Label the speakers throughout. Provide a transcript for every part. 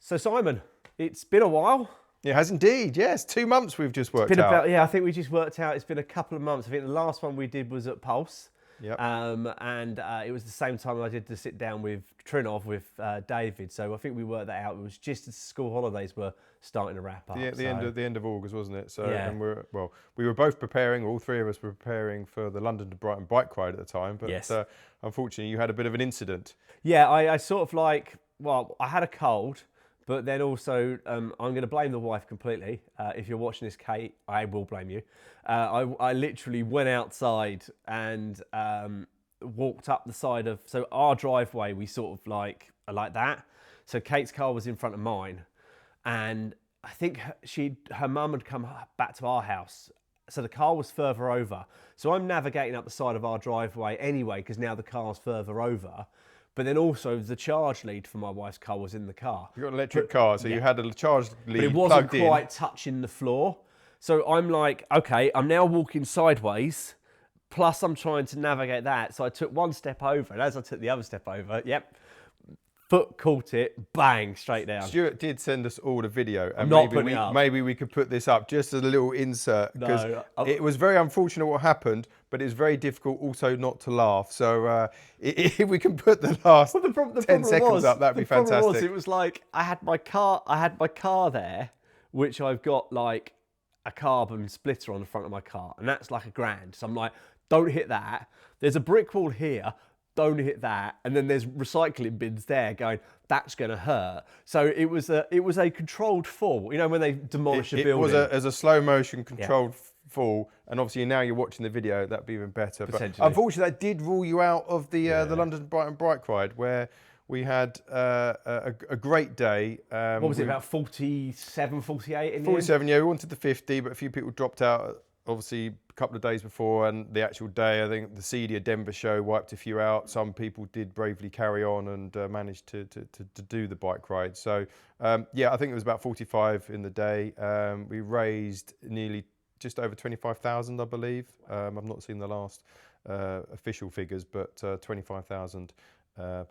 Speaker 1: So Simon, it's been a while.
Speaker 2: It has indeed, yes. 2 months we've just worked
Speaker 1: It's been
Speaker 2: out.
Speaker 1: about, yeah, I think we just worked out it's been a couple of months. I think the last one we did was at Pulse.
Speaker 2: Yep.
Speaker 1: And it was the same time I did the sit down with Trinov with David. So I think we worked that out. It was just as school holidays were starting to wrap up.
Speaker 2: The end of August, wasn't it? So
Speaker 1: yeah.
Speaker 2: And we were both preparing, all three of us were preparing for the London to Brighton bike ride at the time. But
Speaker 1: yes.
Speaker 2: Unfortunately, you had a bit of an incident.
Speaker 1: Yeah, I sort of like, well, I had a cold. But then also, I'm going to blame the wife completely. If you're watching this, Kate, I will blame you. I literally went outside and walked up the side of, so our driveway, we sort of like that. So Kate's car was in front of mine. And I think her mum had come back to our house. So the car was further over. So I'm navigating up the side of our driveway anyway, because now the car's further over. But then also the charge lead for my wife's car was in the car.
Speaker 2: You got an electric car, so you had a charge lead
Speaker 1: but it wasn't
Speaker 2: plugged
Speaker 1: quite
Speaker 2: in.
Speaker 1: touching the floor. So I'm like, okay, I'm now walking sideways, plus I'm trying to navigate that. So I took one step over, and as I took the other step over, foot caught it, bang, straight down.
Speaker 2: Stuart did send us all the video, and maybe we could put this up just as a little insert, because it was very unfortunate what happened, but it's very difficult also not to laugh. So if we can put the last 10 seconds up, that'd be fantastic.
Speaker 1: It was like I had my car there, which I've got like a carbon splitter on the front of my car, and that's like $1,000. So I'm like, don't hit that. There's a brick wall here. Don't hit that. And then there's recycling bins there going, that's going to hurt. So it was a controlled fall. You know, when they demolish a building. It
Speaker 2: was as a slow motion controlled fall. And obviously now you're watching the video, that'd be even better. But unfortunately, that did rule you out of the London Brighton bike ride, where we had a great day.
Speaker 1: What was it, about 47, 48 in
Speaker 2: 47, yeah. We wanted the 50, but a few people dropped out, obviously, a couple of days before, and the actual day, I think the Cedia Denver show wiped a few out. Some people did bravely carry on and managed to do the bike ride. So, I think it was about 45 in the day. We raised nearly just over 25,000, I believe. I've not seen the last official figures, but 25,000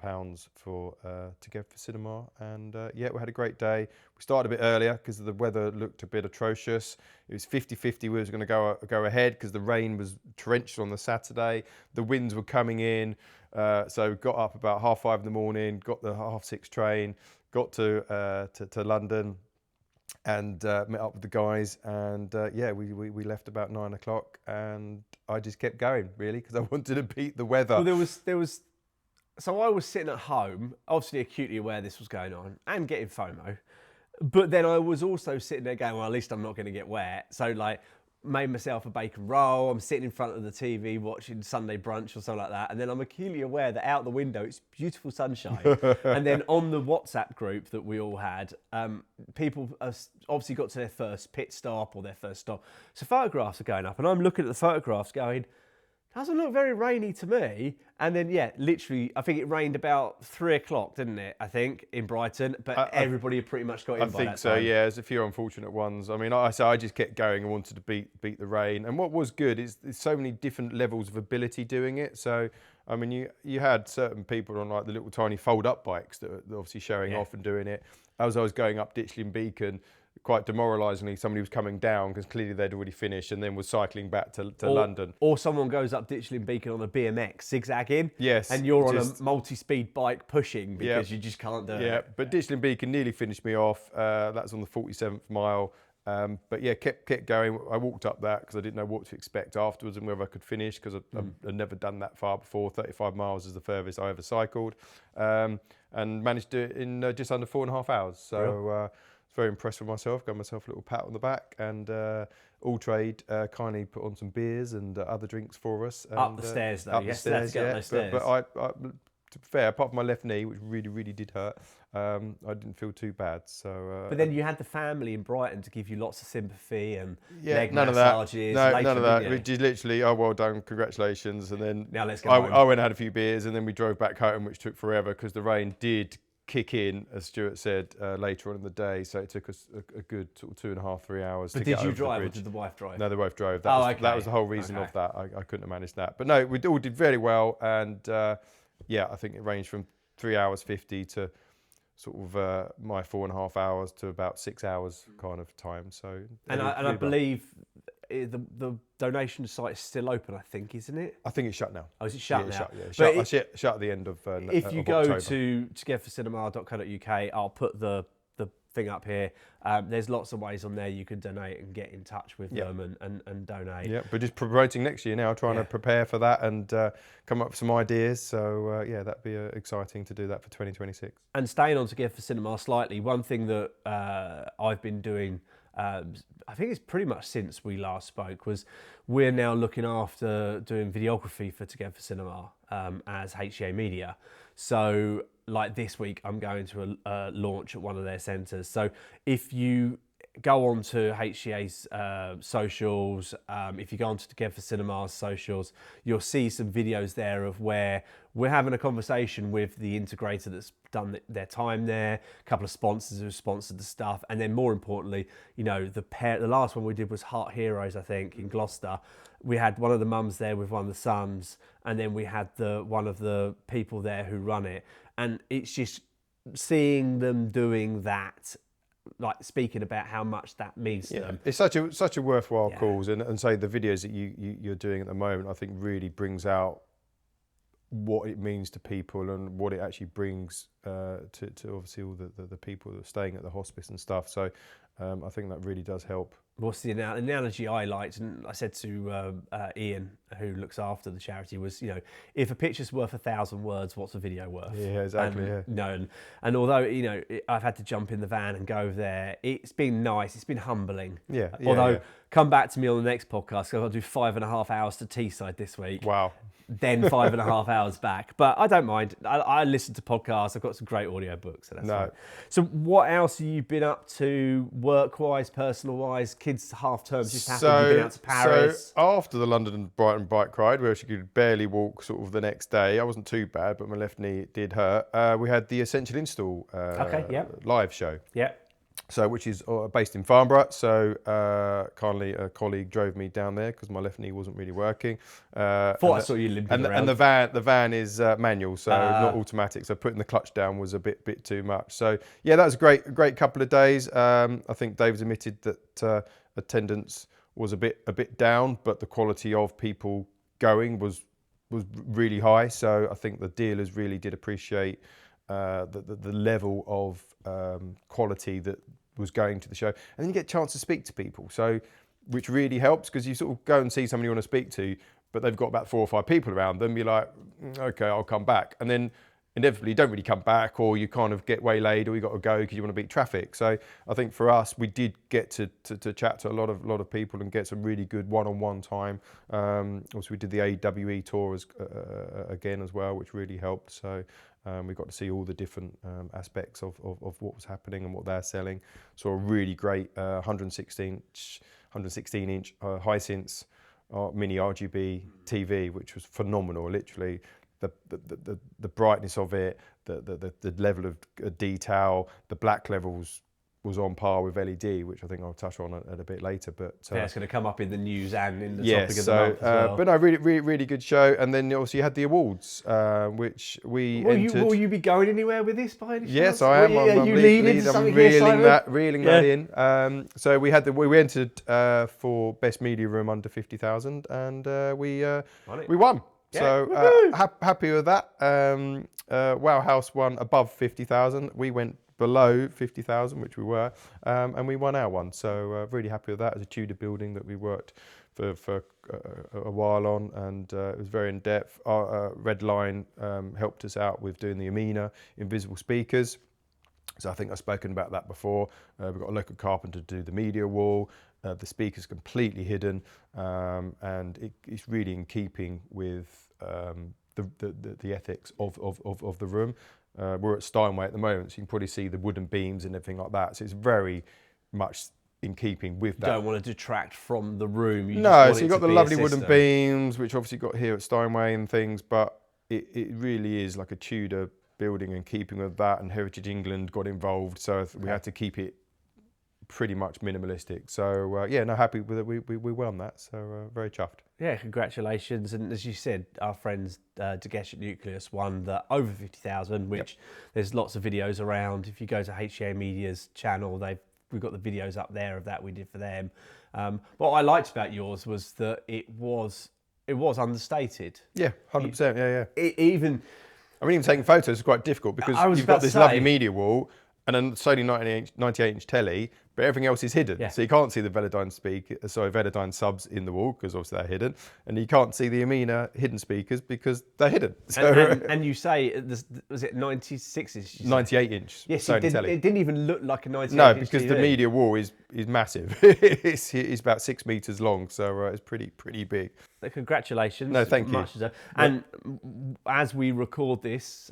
Speaker 2: pounds to go for cinema, and we had a great day. We started a bit earlier because the weather looked a bit atrocious. It was 50-50 we was going to go ahead because the rain was torrential on the Saturday. The winds were coming in, so got up about 5:30 in the morning, got the 6:30 train, got to London, and met up with the guys, and we left about 9 o'clock, and I just kept going really because I wanted to beat the weather.
Speaker 1: Well, there was. So I was sitting at home, obviously acutely aware this was going on and getting FOMO. But then I was also sitting there going, well, at least I'm not going to get wet. So like made myself a bacon roll. I'm sitting in front of the TV watching Sunday brunch or something like that. And then I'm acutely aware that out the window, it's beautiful sunshine. And then on the WhatsApp group that we all had, people obviously got to their first pit stop or their first stop. So photographs are going up, and I'm looking at the photographs going, doesn't look very rainy to me. And then, literally, I think it rained about 3 o'clock, didn't it? I think, in Brighton. But everybody had pretty much got in by that time.
Speaker 2: I think so, yeah. There's a few unfortunate ones. I mean, I just kept going and wanted to beat the rain. And what was good is there's so many different levels of ability doing it. So, I mean, you had certain people on like the little tiny fold-up bikes that were obviously showing off and doing it. As I was going up Ditchling Beacon, quite demoralisingly, somebody was coming down because clearly they'd already finished and then was cycling back to London.
Speaker 1: Or someone goes up Ditchling Beacon on a BMX, zigzagging.
Speaker 2: Yes.
Speaker 1: And you're on a multi-speed bike pushing because you just can't do it.
Speaker 2: Yeah, but Ditchling Beacon nearly finished me off. That's on the 47th mile. Kept going. I walked up that because I didn't know what to expect afterwards and whether I could finish because I'd never done that far before. 35 miles is the furthest I ever cycled. And managed to do it in just under 4.5 hours. So... very impressed with myself, got myself a little pat on the back, and All Trade kindly put on some beers and other drinks for us. And,
Speaker 1: up the stairs though, up the stairs,
Speaker 2: But I, to be fair, apart from my left knee, which really, really did hurt, I didn't feel too bad. So.
Speaker 1: But then you had the family in Brighton to give you lots of sympathy and leg
Speaker 2: none
Speaker 1: massages.
Speaker 2: Of that. None of that. Which is literally, oh, well done, congratulations. And then
Speaker 1: now let's go
Speaker 2: I went and had a few beers, and then we drove back home, which took forever because the rain did kick in, as Stuart said, later on in the day. So it took us a good sort of 2.5, 3 hours to get over the bridge.
Speaker 1: Did you drive or did the wife drive?
Speaker 2: No, the wife drove. That was the whole reason of that. I couldn't have managed that. But no, we all did very well. And yeah, I think it ranged from 3 hours 50 to sort of my 4.5 hours to about 6 hours kind of time. So
Speaker 1: I believe the donation site is still open, I think, isn't it?
Speaker 2: I think it's shut now.
Speaker 1: Oh, is it shut now?
Speaker 2: Shut at the end of
Speaker 1: if you go
Speaker 2: October.
Speaker 1: to togetherforcinema.co.uk, I'll put the thing up here. There's lots of ways on there you can donate and get in touch with them and donate.
Speaker 2: Yeah, but just promoting next year now, trying to prepare for that and come up with some ideas. So yeah, that'd be exciting to do that for 2026.
Speaker 1: And staying on Together for Cinema slightly, one thing that I've been doing, I think it's pretty much since we last spoke, was we're now looking after doing videography for Together for Cinema as HCA Media. So like this week, I'm going to a launch at one of their centres. So if you go on to HCA's socials, if you go on to Together for Cinema's socials, you'll see some videos there of where we're having a conversation with the integrator that's done their time there, a couple of sponsors who sponsored the stuff, and then more importantly, you know, the last one we did was Heart Heroes, I think, in Gloucester. We had one of the mums there with one of the sons, and then we had one of the people there who run it. And it's just seeing them doing that, like speaking about how much that means to them.
Speaker 2: It's such a worthwhile cause, and say the videos that you're doing at the moment, I think really brings out what it means to people and what it actually brings to obviously all the people that are staying at the hospice and stuff. So I think that really does help.
Speaker 1: What's the analogy I liked, and I said to Ian, who looks after the charity, was, you know, if a picture's worth 1,000 words, what's a video worth?
Speaker 2: Yeah, exactly.
Speaker 1: And although, you know, I've had to jump in the van and go over there, it's been nice, it's been humbling. Although, come back to me on the next podcast, because I'll do 5.5 hours to Teesside this week.
Speaker 2: Wow.
Speaker 1: Then 5.5 hours back. But I don't mind. I listen to podcasts. I've got some great audio books. So that's fine. So what else have you been up to, work-wise, personal-wise? Kids half terms just happened. You've been out to Paris.
Speaker 2: So after the London and Brighton bike ride, where she could barely walk sort of the next day, I wasn't too bad, but my left knee did hurt. We had the Essential Install live show.
Speaker 1: Yeah.
Speaker 2: So, which is based in Farnborough. So, kindly a colleague drove me down there because my left knee wasn't really working.
Speaker 1: I saw you limping around.
Speaker 2: And the van is manual, so not automatic. So putting the clutch down was a bit too much. So yeah, that was a great couple of days. I think David's admitted that attendance was a bit down, but the quality of people going was really high. So I think the dealers really did appreciate the level of quality that was going to the show, and then you get a chance to speak to people, so which really helps, because you sort of go and see somebody you want to speak to, but they've got about 4 or 5 people around them. You're like, okay, I'll come back, and then inevitably you don't really come back, or you kind of get waylaid, or you got to go because you want to beat traffic. So I think for us, we did get to chat to a lot of people and get some really good one-on-one time. Also, we did the AWE tour again as well, which really helped. So we got to see all the different aspects of what was happening and what they're selling. So a really great 116-inch Hisense mini RGB TV, which was phenomenal. Literally, the brightness of it, the level of detail, the black levels was on par with LED, which I think I'll touch on a bit later. But
Speaker 1: it's going to come up in the news and in the topic of the month as well.
Speaker 2: But no, really good show. And then also you had the awards, which we entered.
Speaker 1: Will you be going anywhere with this by any chance?
Speaker 2: Yes, I am.
Speaker 1: Are you leading to something here, Simon?
Speaker 2: Reeling that in. So we entered for best media room under 50,000, and we won. Yeah. So happy with that. Wow House won above 50,000. We went below 50,000, which we were, and we won our one. So really happy with that. It's a Tudor building that we worked for a while on, and it was very in depth. Our Red Line helped us out with doing the Amina invisible speakers. So I think I've spoken about that before. We've got a local carpenter to do the media wall. The speaker's completely hidden, and it's really in keeping with the ethics of the room. We're at Steinway at the moment, so you can probably see the wooden beams and everything like that. So it's very much in keeping with that.
Speaker 1: You don't want to detract from the room.
Speaker 2: So you've got the lovely wooden beams, which obviously got here at Steinway and things, but it really is like a Tudor building and keeping with that, and Heritage England got involved, so we had to keep it pretty much minimalistic. So yeah, no, happy with it. We won that, so very chuffed.
Speaker 1: Yeah, congratulations. And as you said, our friends Dagesh at Nucleus won the over 50,000, which there's lots of videos around. If you go to HCA Media's channel, we've got the videos up there of that we did for them. What I liked about yours was that it was understated.
Speaker 2: Yeah, 100%. Yeah.
Speaker 1: Even
Speaker 2: Taking photos is quite difficult because you've got this lovely media wall and then Sony 98-inch telly, but everything else is hidden.
Speaker 1: Yeah.
Speaker 2: So you can't see the Velodyne subs in the wall because obviously they're hidden, and you can't see the Amina hidden speakers because they're hidden. So
Speaker 1: and you say, was it 96 inch?
Speaker 2: 98-inch Sony telly.
Speaker 1: It didn't even look like a 98
Speaker 2: No,
Speaker 1: inch
Speaker 2: because
Speaker 1: TV.
Speaker 2: the media wall is massive. it's about 6 meters long, so it's pretty big.
Speaker 1: Congratulations.
Speaker 2: No, thank you.
Speaker 1: And as we record this,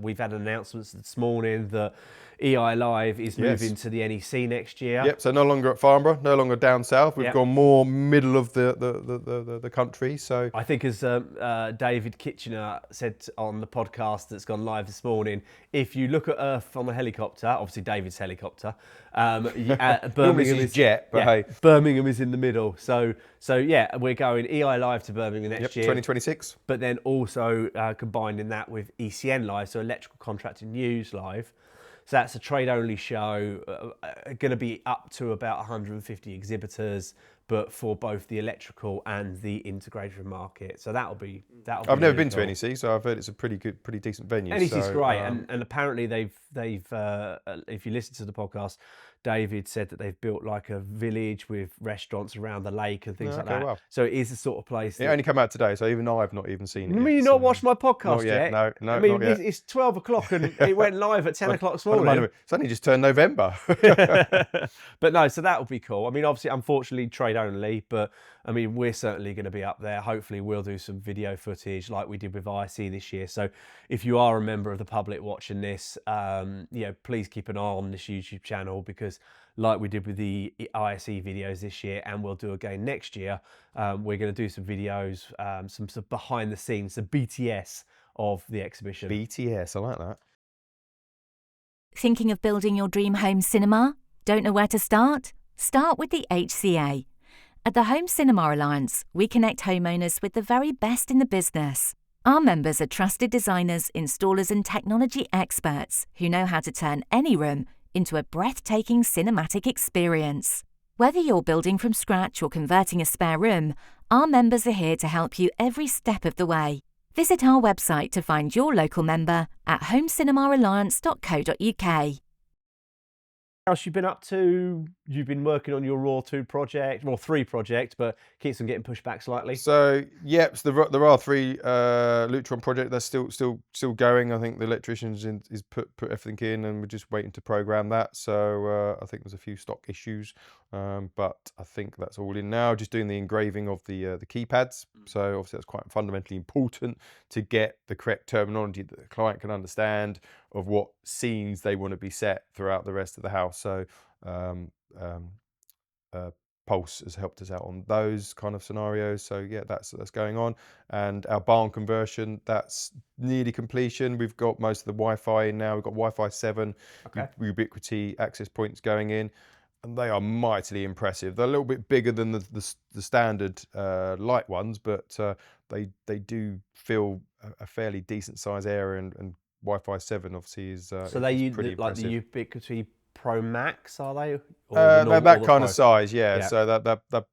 Speaker 1: we've had announcements this morning that EI Live is moving to the NEC next year.
Speaker 2: Yep, so no longer at Farnborough, no longer down south. We've gone more middle of the country. So
Speaker 1: I think, as David Kitchener said on the podcast that's gone live this morning, if you look at Earth from a helicopter, obviously David's helicopter, Birmingham is
Speaker 2: jet, but hey,
Speaker 1: Birmingham is in the middle. So yeah, we're going EI Live to Birmingham next year,
Speaker 2: 2026.
Speaker 1: But then also combining that with ECN Live, so Electrical Contracting News Live. So that's a trade-only show, going to be up to about 150 exhibitors, but for both the electrical and the integrated market. So that'll be.
Speaker 2: I've never been to NEC, so I've heard it's a pretty decent venue.
Speaker 1: NEC's great, and apparently they've if you listen to the podcast, David said that they've built like a village with restaurants around the lake and things like that. Wow. So it is the sort of place.
Speaker 2: It only came out today, so even I've not even seen it.
Speaker 1: I mean, you've not watched my podcast
Speaker 2: not yet? No,
Speaker 1: I mean,
Speaker 2: not yet.
Speaker 1: It's 12 o'clock and it went live at 10 o'clock this morning.
Speaker 2: It's only just turned November.
Speaker 1: But no, so that will be cool. I mean, obviously, unfortunately, trade only, but I mean, we're certainly going to be up there. Hopefully, we'll do some video footage like we did with IC this year. So if you are a member of the public watching this, please keep an eye on this YouTube channel, because like we did with the ISE videos this year, and we'll do again next year, we're going to do some videos, some behind the scenes, the BTS of the exhibition.
Speaker 2: BTS, I like that.
Speaker 3: Thinking of building your dream home cinema? Don't know where to start? Start with the HCA. At the Home Cinema Alliance, we connect homeowners with the very best in the business. Our members are trusted designers, installers and technology experts who know how to turn any room into a breathtaking cinematic experience. Whether you're building from scratch or converting a spare room, our members are here to help you every step of the way. Visit our website to find your local member at homecinemalliance.co.uk.
Speaker 1: What else you've been up to? You've been working on your Raw 2 project, well, 3 project, but keeps them getting pushed back slightly.
Speaker 2: So there are 3 Lutron project that's still going. I think the electricians is put everything in, and we're just waiting to program that. So I think there's a few stock issues, but I think that's all in now. Just doing the engraving of the keypads. So obviously that's quite fundamentally important to get the correct terminology that the client can understand of what scenes they want to be set throughout the rest of the house. So Pulse has helped us out on those kind of scenarios. So yeah, that's going on. And our barn conversion, that's nearly completion. We've got most of the Wi-Fi in now. We've got Wi-Fi 7, Ubiquiti access points going in, and they are mightily impressive. They're a little bit bigger than the standard light ones, but they do fill a fairly decent size area, and Wi-Fi 7 obviously is
Speaker 1: so they use
Speaker 2: pretty
Speaker 1: like
Speaker 2: impressive.
Speaker 1: the Ubiquiti Pro Max, are they?
Speaker 2: They're that kind of size, yeah. So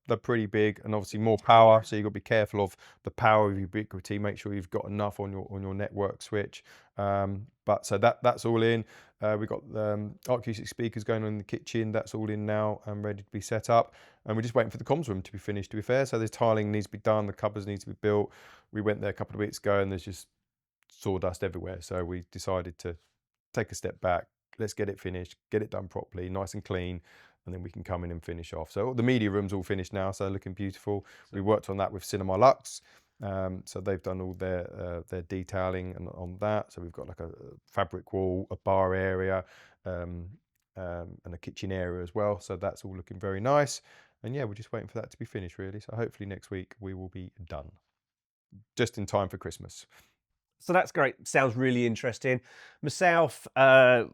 Speaker 2: they're pretty big, and obviously more power. So you've got to be careful of the power of Ubiquiti. Make sure you've got enough on your network switch. But so that's all in. We've got acoustic speakers going on in the kitchen. That's all in now and ready to be set up. And we're just waiting for the comms room to be finished, to be fair. So there's tiling needs to be done. The cupboards need to be built. We went there a couple of weeks ago, and there's just sawdust everywhere. So we decided to take a step back. Let's get it finished, get it done properly, nice and clean, and then we can come in and finish off. So the media room's all finished now, so looking beautiful. We worked on that with Cinema Lux. So they've done all their detailing and on that. So we've got like a fabric wall, a bar area, and a kitchen area as well. So that's all looking very nice. And yeah, we're just waiting for that to be finished, really. So hopefully next week we will be done, just in time for Christmas.
Speaker 1: So that's great. Sounds really interesting. Myself, so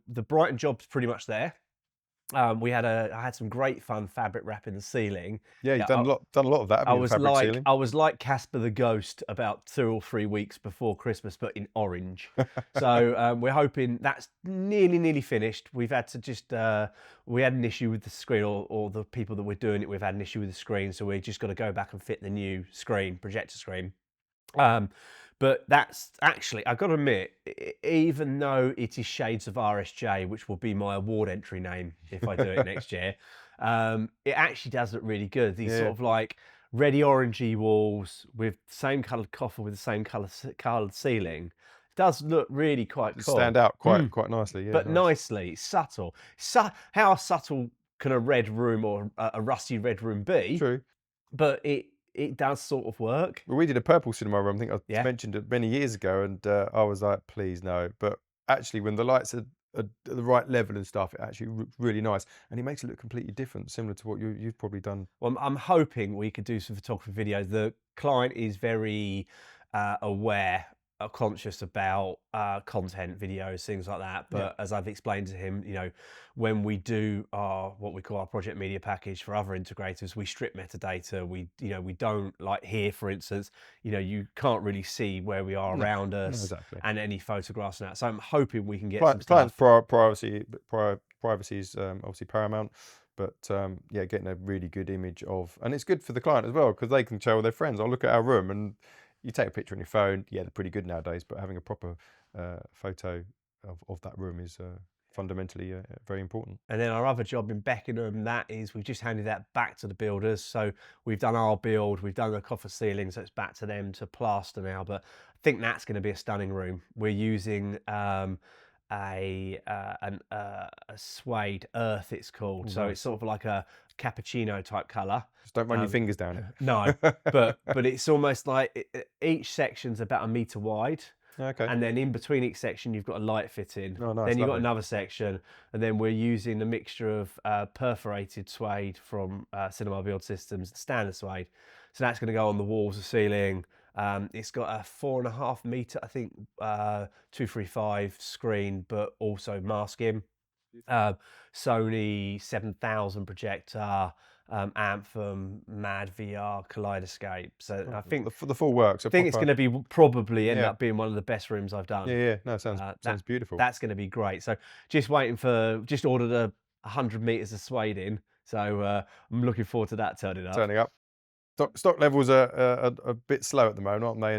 Speaker 1: the Brighton job's pretty much there. I had some great fun fabric wrapping the ceiling.
Speaker 2: Yeah, you've
Speaker 1: Yeah,
Speaker 2: done a lot of that, haven't you? The fabric ceiling.
Speaker 1: I was like Casper the Ghost about 2 or 3 weeks before Christmas, but in orange. So we're hoping that's nearly finished. We've had to just we had an issue with the screen, or the people that we're doing it with had an issue with the screen, so we just got to go back and fit the new screen, projector screen. But that's actually, I've got to admit, even though it is shades of RSJ, which will be my award entry name if I do it next year, it actually does look really good. These sort of like reddy orangey walls with the same coloured coffer with the same coloured ceiling. It does look really quite cool.
Speaker 2: Stand out quite nicely, yeah.
Speaker 1: But nicely, subtle. How subtle can a red room or a rusty red room be?
Speaker 2: True.
Speaker 1: But it does sort of work.
Speaker 2: Well, we did a purple cinema room, I think I mentioned it many years ago, and I was like, please no. But actually, when the lights are at the right level and stuff, it actually really nice. And it makes it look completely different, similar to what you've probably done.
Speaker 1: Well, I'm hoping we could do some photography videos. The client is very aware, conscious about content, videos, things like that. But as I've explained to him, you know, when we do what we call our project media package for other integrators, we strip metadata. We don't, like here, for instance, you know, you can't really see where we are around us and any photographs and that. So I'm hoping we can get some stuff.
Speaker 2: Privacy is obviously paramount. But yeah, getting a really good image of, and it's good for the client as well, because they can show their friends, I'll look at our room, and you take a picture on your phone. Yeah, they're pretty good nowadays, but having a proper photo of that room is fundamentally very important.
Speaker 1: And then our other job in Beckenham, that is, we've just handed that back to the builders. So we've done our build, we've done the coffer ceiling, so it's back to them to plaster now. But I think that's going to be a stunning room. We're using a suede earth, it's called. So it's sort of like a cappuccino type colour.
Speaker 2: Just don't run your fingers down it.
Speaker 1: No, but it's almost like each section's about 1 metre wide.
Speaker 2: Okay.
Speaker 1: And then in between each section, you've got a light fitting.
Speaker 2: Oh, nice,
Speaker 1: then you've got another section, and then we're using a mixture of perforated suede from Cinema Build Systems, standard suede. So that's going to go on the walls, the ceiling. It's got a 4.5 metre, I think, 235 screen, but also masking. Sony 7000 projector, Anthem, Mad VR, Kaleidoscope. So I think
Speaker 2: the full works.
Speaker 1: I think it's going to be probably end up being one of the best rooms I've done.
Speaker 2: Yeah. No, sounds beautiful.
Speaker 1: That's going to be great. So just ordered 100 meters of suede in. So I'm looking forward to that turning up.
Speaker 2: Stock levels are a bit slow at the moment, aren't they?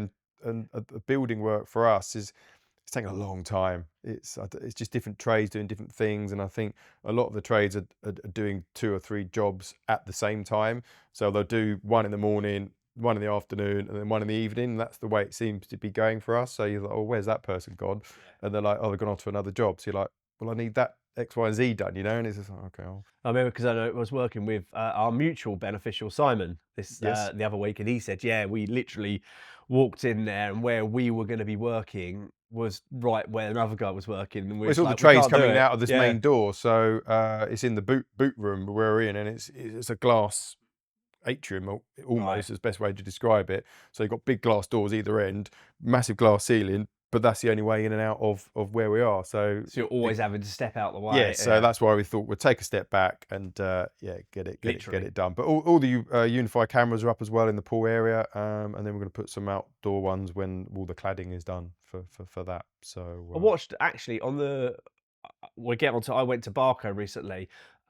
Speaker 2: And the building work for us it's taking a long time. It's just different trades doing different things, and I think a lot of the trades are doing 2 or 3 jobs at the same time. So they'll do one in the morning, one in the afternoon, and then one in the evening. And that's the way it seems to be going for us. So you're like, oh, where's that person gone? And they're like, oh, they've gone on to another job. So you're like, well, I need that X, Y, and Z done, you know? And it's just like, okay.
Speaker 1: I remember, because I know I was working with our mutual beneficial Simon the other week, and he said, yeah, we literally walked in there, and where we were going to be working was right where another guy was working. And
Speaker 2: it's all the trays coming out of this main door. So it's in the boot room where we're in, and it's a glass atrium almost, is the best way to describe it. So you've got big glass doors either end, massive glass ceiling, but that's the only way in and out of where we are. So
Speaker 1: you're always having to step out the way.
Speaker 2: Yeah, so that's why we thought we'd take a step back and get it done. But all the Unifi cameras are up as well in the pool area, and then we're going to put some outdoor ones when all the cladding is done for that. So
Speaker 1: I watched actually on the. We'll get on to. I went to Barco recently.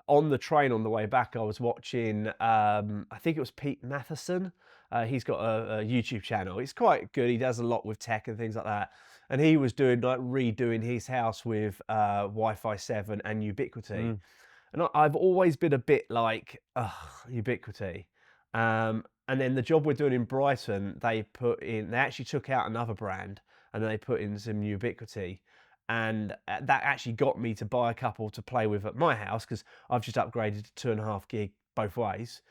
Speaker 1: On the train on the way back, I was watching. I think it was Pete Matheson. He's got a YouTube channel. It's quite good. He does a lot with tech and things like that. And he was redoing his house with Wi-Fi 7 and Ubiquiti. And I've always been a bit like, Ubiquiti. And then the job we're doing in Brighton, they actually took out another brand and they put in some Ubiquiti. And that actually got me to buy a couple to play with at my house, because I've just upgraded to 2.5 gig both ways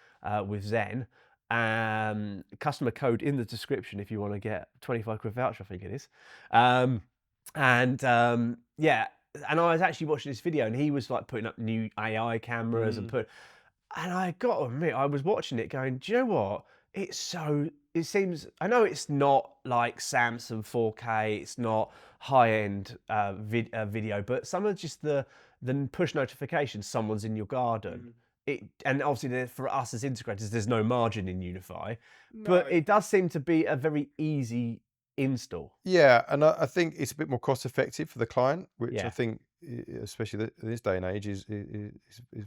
Speaker 1: with Zen. Customer code in the description if you want to get 25 quid voucher, I think it is. And I was actually watching this video, and he was like putting up new AI cameras and I got to admit, I was watching it going, do you know what? It's so it seems, I know it's not like Samsung 4K, it's not high-end video, but some of just the push notifications, someone's in your garden. And obviously for us as integrators, there's no margin in Unifi, but it does seem to be a very easy install.
Speaker 2: Yeah, and I think it's a bit more cost effective for the client, which I
Speaker 1: Yeah.
Speaker 2: think, especially in this day and age, is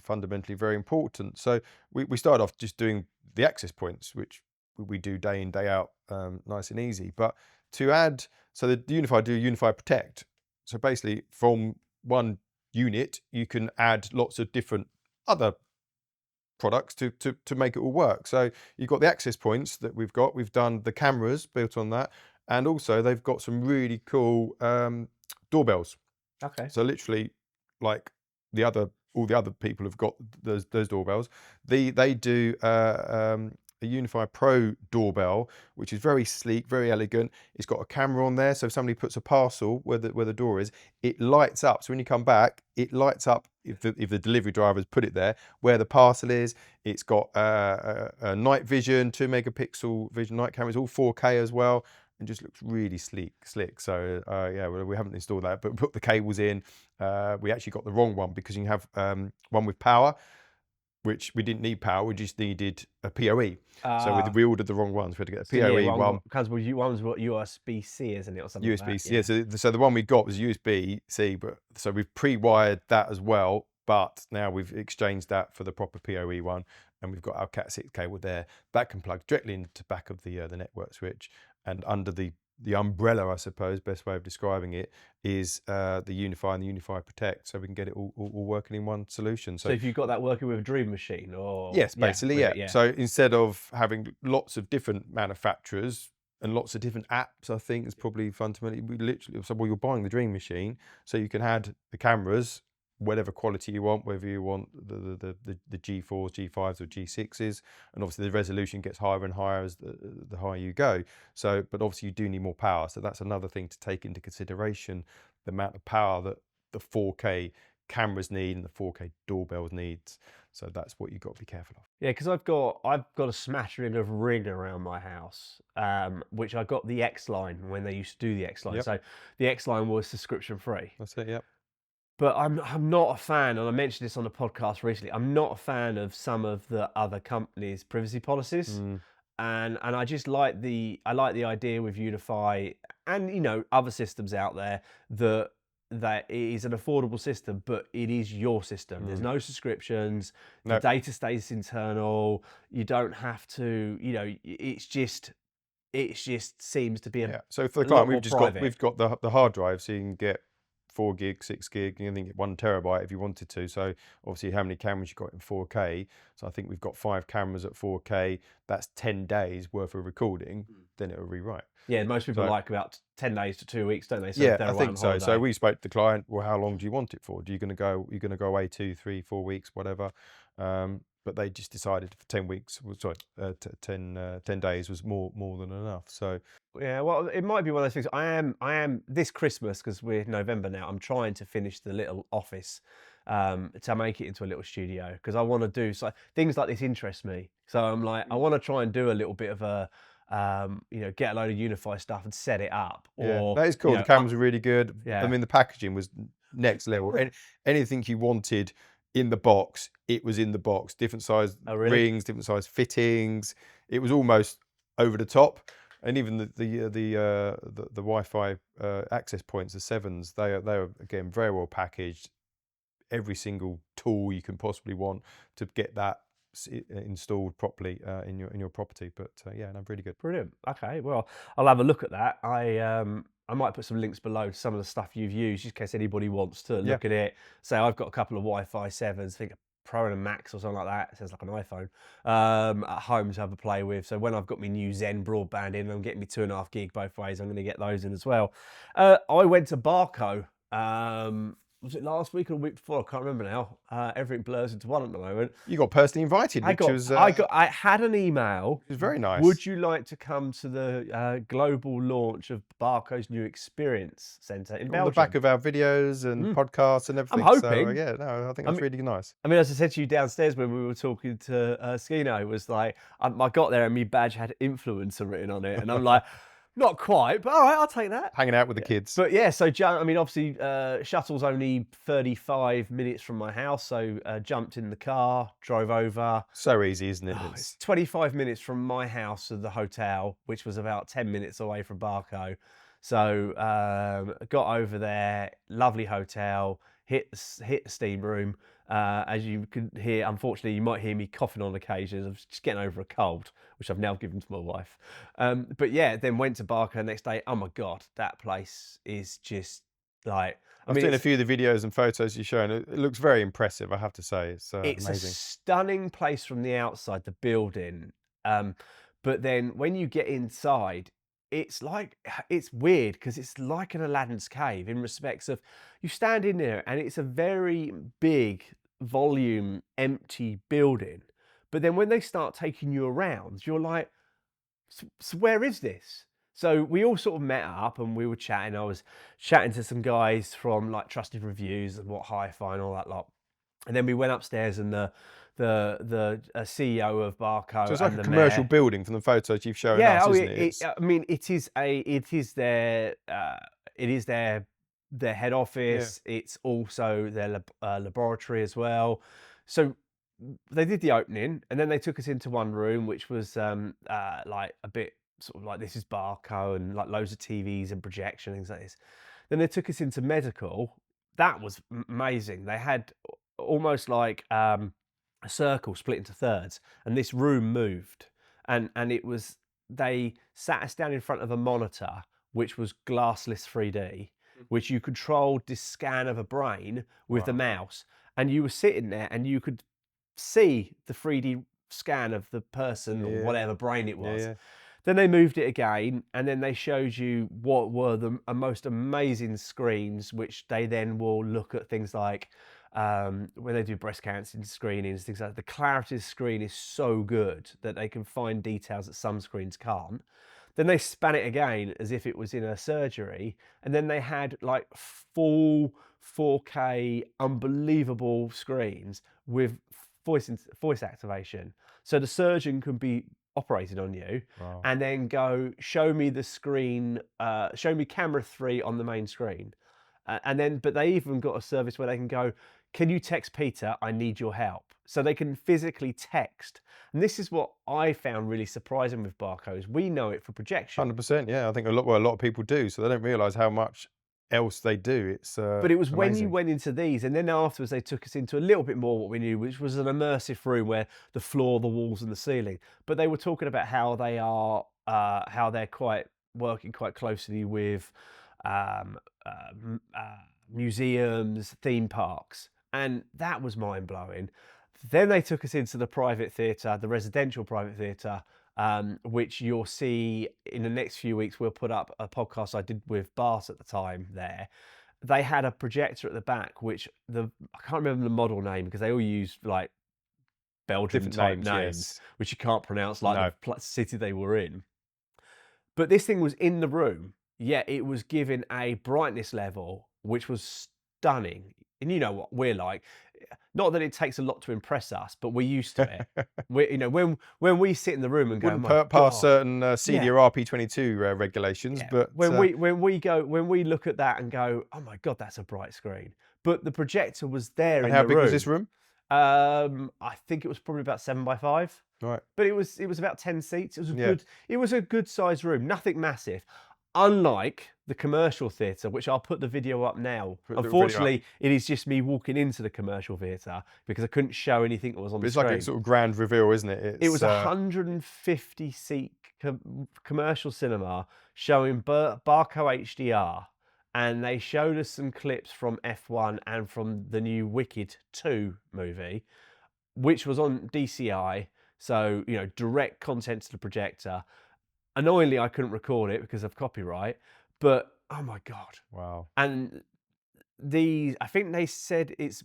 Speaker 2: fundamentally very important. So we started off just doing the access points, which we do day in, day out, nice and easy. But to add, so the Unifi do Unifi Protect. So basically, from one unit, you can add lots of different other products to make it all work. So you've got the access points that we've got. We've done the cameras built on that, and also they've got some really cool doorbells.
Speaker 1: Okay.
Speaker 2: So literally, like all the other people have got those doorbells. They do a Unifi Pro doorbell, which is very sleek, very elegant. It's got a camera on there, so if somebody puts a parcel where the door is, it lights up. So when you come back, it lights up if the delivery driver's put it there where the parcel is. It's got a night vision, 2 megapixel vision night camera. It's all 4K as well, and just looks really slick. So yeah, well, we haven't installed that, but put the cables in. We actually got the wrong one because you can have one with power, which we didn't need power. We just needed a PoE. So we ordered the wrong ones. We had to get a PoE one.
Speaker 1: Because one's what USB-C, isn't it, or something like that?
Speaker 2: USB-C. Yeah. So the one we got was USB-C, but so we've pre-wired that as well. But now we've exchanged that for the proper PoE one, and we've got our Cat6 cable there that can plug directly into the back of the network switch. And under the umbrella, I suppose, best way of describing it, is the Unifi and the Unifi Protect, so we can get it all working in one solution.
Speaker 1: So if you've got that working with a Dream Machine, or
Speaker 2: yes, basically, yeah. So instead of having lots of different manufacturers and lots of different apps, I think is probably fundamentally, you're buying the Dream Machine, so you can add the cameras, whatever quality you want, whether you want the G4s, G5s, or G6s, and obviously the resolution gets higher and higher as the higher you go. So, but obviously you do need more power. So that's another thing to take into consideration, the amount of power that the 4K cameras need and the 4K doorbells needs. So that's what you've got to be careful of.
Speaker 1: Yeah, because I've got a smattering of Ring around my house, which I got the X line when they used to do the X line.
Speaker 2: Yep.
Speaker 1: So the X line was subscription free.
Speaker 2: That's it. Yep.
Speaker 1: But I'm not a fan, and I mentioned this on the podcast recently. I'm not a fan of some of the other companies' privacy policies, and I just like the idea with Unifi and other systems out there that it is an affordable system, but it is your system. There's no subscriptions. The data stays internal. You don't have to. It's just seems to be a
Speaker 2: So for the client, we've got the hard drive, so you can get 4 gig, 6 gig, you can get 1 terabyte if you wanted to. So obviously how many cameras you got in 4K. So I think we've got 5 cameras at 4K. That's 10 days worth of recording. Then it'll rewrite.
Speaker 1: Yeah, most people like about 10 days to 2 weeks, don't they? So
Speaker 2: yeah, I think so. So we spoke to the client. Well, how long do you want it for? You're going to go away 2, 3, 4 weeks, whatever. But they just decided for 10 weeks. 10 days was more than enough. So
Speaker 1: yeah, well, it might be one of those things. I am this Christmas, because we're November now. I'm trying to finish the little office to make it into a little studio, because I want to do things like this interest me. So I'm like, I want to try and do a little bit of a get a load of Unifi stuff and set it up.
Speaker 2: Yeah, that is cool. The cameras are really good.
Speaker 1: Yeah.
Speaker 2: I mean, the packaging was next level. And anything you wanted in the box, it was in the box. Different size rings, different size fittings. It was almost over the top. And even the Wi-Fi access points, the 7s, they are again very well packaged. Every single tool you can possibly want to get that installed properly in your property. But yeah, no, really good.
Speaker 1: Brilliant. Okay, well, I'll have a look at that. I might put some links below to some of the stuff you've used, just in case anybody wants to look at it. Say I've got a couple of Wi-Fi 7s, I think a Pro and a Max or something like that. It sounds like an iPhone at home to have a play with. So when I've got my new Zen broadband in, I'm getting me 2.5 gig both ways. I'm going to get those in as well. I went to Barco was it last week or the week before? I can't remember now. Everything blurs into one at the moment.
Speaker 2: You got personally invited, which was
Speaker 1: I had an email.
Speaker 2: It was very nice.
Speaker 1: Would you like to come to the global launch of Barco's new experience centre in Belgium?
Speaker 2: On the back of our videos and podcasts and everything.
Speaker 1: I'm hoping.
Speaker 2: So, yeah, no, I think that's really nice.
Speaker 1: I mean, as I said to you downstairs when we were talking to Skino, it was like, I got there and my badge had influencer written on it. And I'm like, not quite, but all right, I'll take that.
Speaker 2: Hanging out with the kids.
Speaker 1: But yeah, so I mean, obviously, shuttle's only 35 minutes from my house. So jumped in the car, drove over.
Speaker 2: So easy, isn't it?
Speaker 1: It's 25 minutes from my house to the hotel, which was about 10 minutes away from Barco. So got over there, lovely hotel, hit the steam room. As you can hear, unfortunately, you might hear me coughing on occasions. I'm just getting over a cold, which I've now given to my wife. But yeah, then went to Barco the next day. Oh my God, that place is just like...
Speaker 2: I've seen a few of the videos and photos you've shown. It looks very impressive, I have to say. It's amazing.
Speaker 1: A stunning place from the outside, the building. But then when you get inside, it's weird because it's like an Aladdin's cave in respects of you stand in there and it's a very big volume, empty building. But then when they start taking you around, you're like, so where is this? So we all sort of met up and we were chatting. I was chatting to some guys from like Trusted Reviews and What Hi-Fi and all that lot. And then we went upstairs and the CEO of Barco.
Speaker 2: So it's like a commercial building from the photos you've shown us, isn't it?
Speaker 1: I mean, it is their head office. Yeah. It's also their laboratory as well. So they did the opening, and then they took us into one room, which was like a bit sort of like, this is Barco, and like loads of TVs and projection, things like this. Then they took us into medical. That was amazing. They had almost like a circle split into thirds, and this room moved, and it was, they sat us down in front of a monitor which was glassless 3D, which you controlled this scan of a brain with the mouse, and you were sitting there and you could see the 3D scan of the person or whatever brain it was. Then they moved it again, and then they showed you what were the most amazing screens, which they then will look at things like when they do breast cancer screenings, things like that. The clarity of the screen is so good that they can find details that some screens can't. Then they span it again as if it was in a surgery, and then they had like full 4K unbelievable screens with voice activation. So the surgeon can be operated on you and then go, show me the screen, show me camera 3 on the main screen. And then, but they even got a service where they can go, can you text Peter, I need your help? So they can physically text. And this is what I found really surprising with Barco, is we know it for projection.
Speaker 2: 100%, yeah. I think a lot of people do, so they don't realise how much else they do. It's
Speaker 1: but it was
Speaker 2: amazing.
Speaker 1: When you went into these, and then afterwards they took us into a little bit more what we knew, which was an immersive room where the floor, the walls, and the ceiling. But they were talking about how they are, how they're working quite closely with museums, theme parks, and that was mind blowing. Then they took us into the private theatre, the residential private theatre. Which you'll see in the next few weeks. We'll put up a podcast I did with Bart at the time there. They had a projector at the back, which I can't remember the model name because they all used like Belgian type names, which you can't pronounce, like the city they were in. But this thing was in the room, yet it was given a brightness level which was stunning. And you know what we're like. Not that it takes a lot to impress us, but we're used to it. When we sit in the room and go,
Speaker 2: wouldn't pass certain CDR RP22 regulations, but
Speaker 1: when we look at that and go, oh my God, that's a bright screen. But the projector was there. And
Speaker 2: how big was this room?
Speaker 1: I think it was probably about 7x5.
Speaker 2: Right.
Speaker 1: But it was about 10 seats. It was a good sized room, nothing massive. Unlike the commercial theatre, which I'll put the video up now. Unfortunately, it is just me walking into the commercial theatre because I couldn't show anything that was on the screen.
Speaker 2: It's like a sort of grand reveal, isn't it?
Speaker 1: It was a 150 seat commercial cinema showing Barco HDR, and they showed us some clips from F1 and from the new Wicked 2 movie, which was on DCI, so you know, direct content to the projector. Annoyingly, I couldn't record it because of copyright, but oh my God.
Speaker 2: Wow.
Speaker 1: And I think they said it's,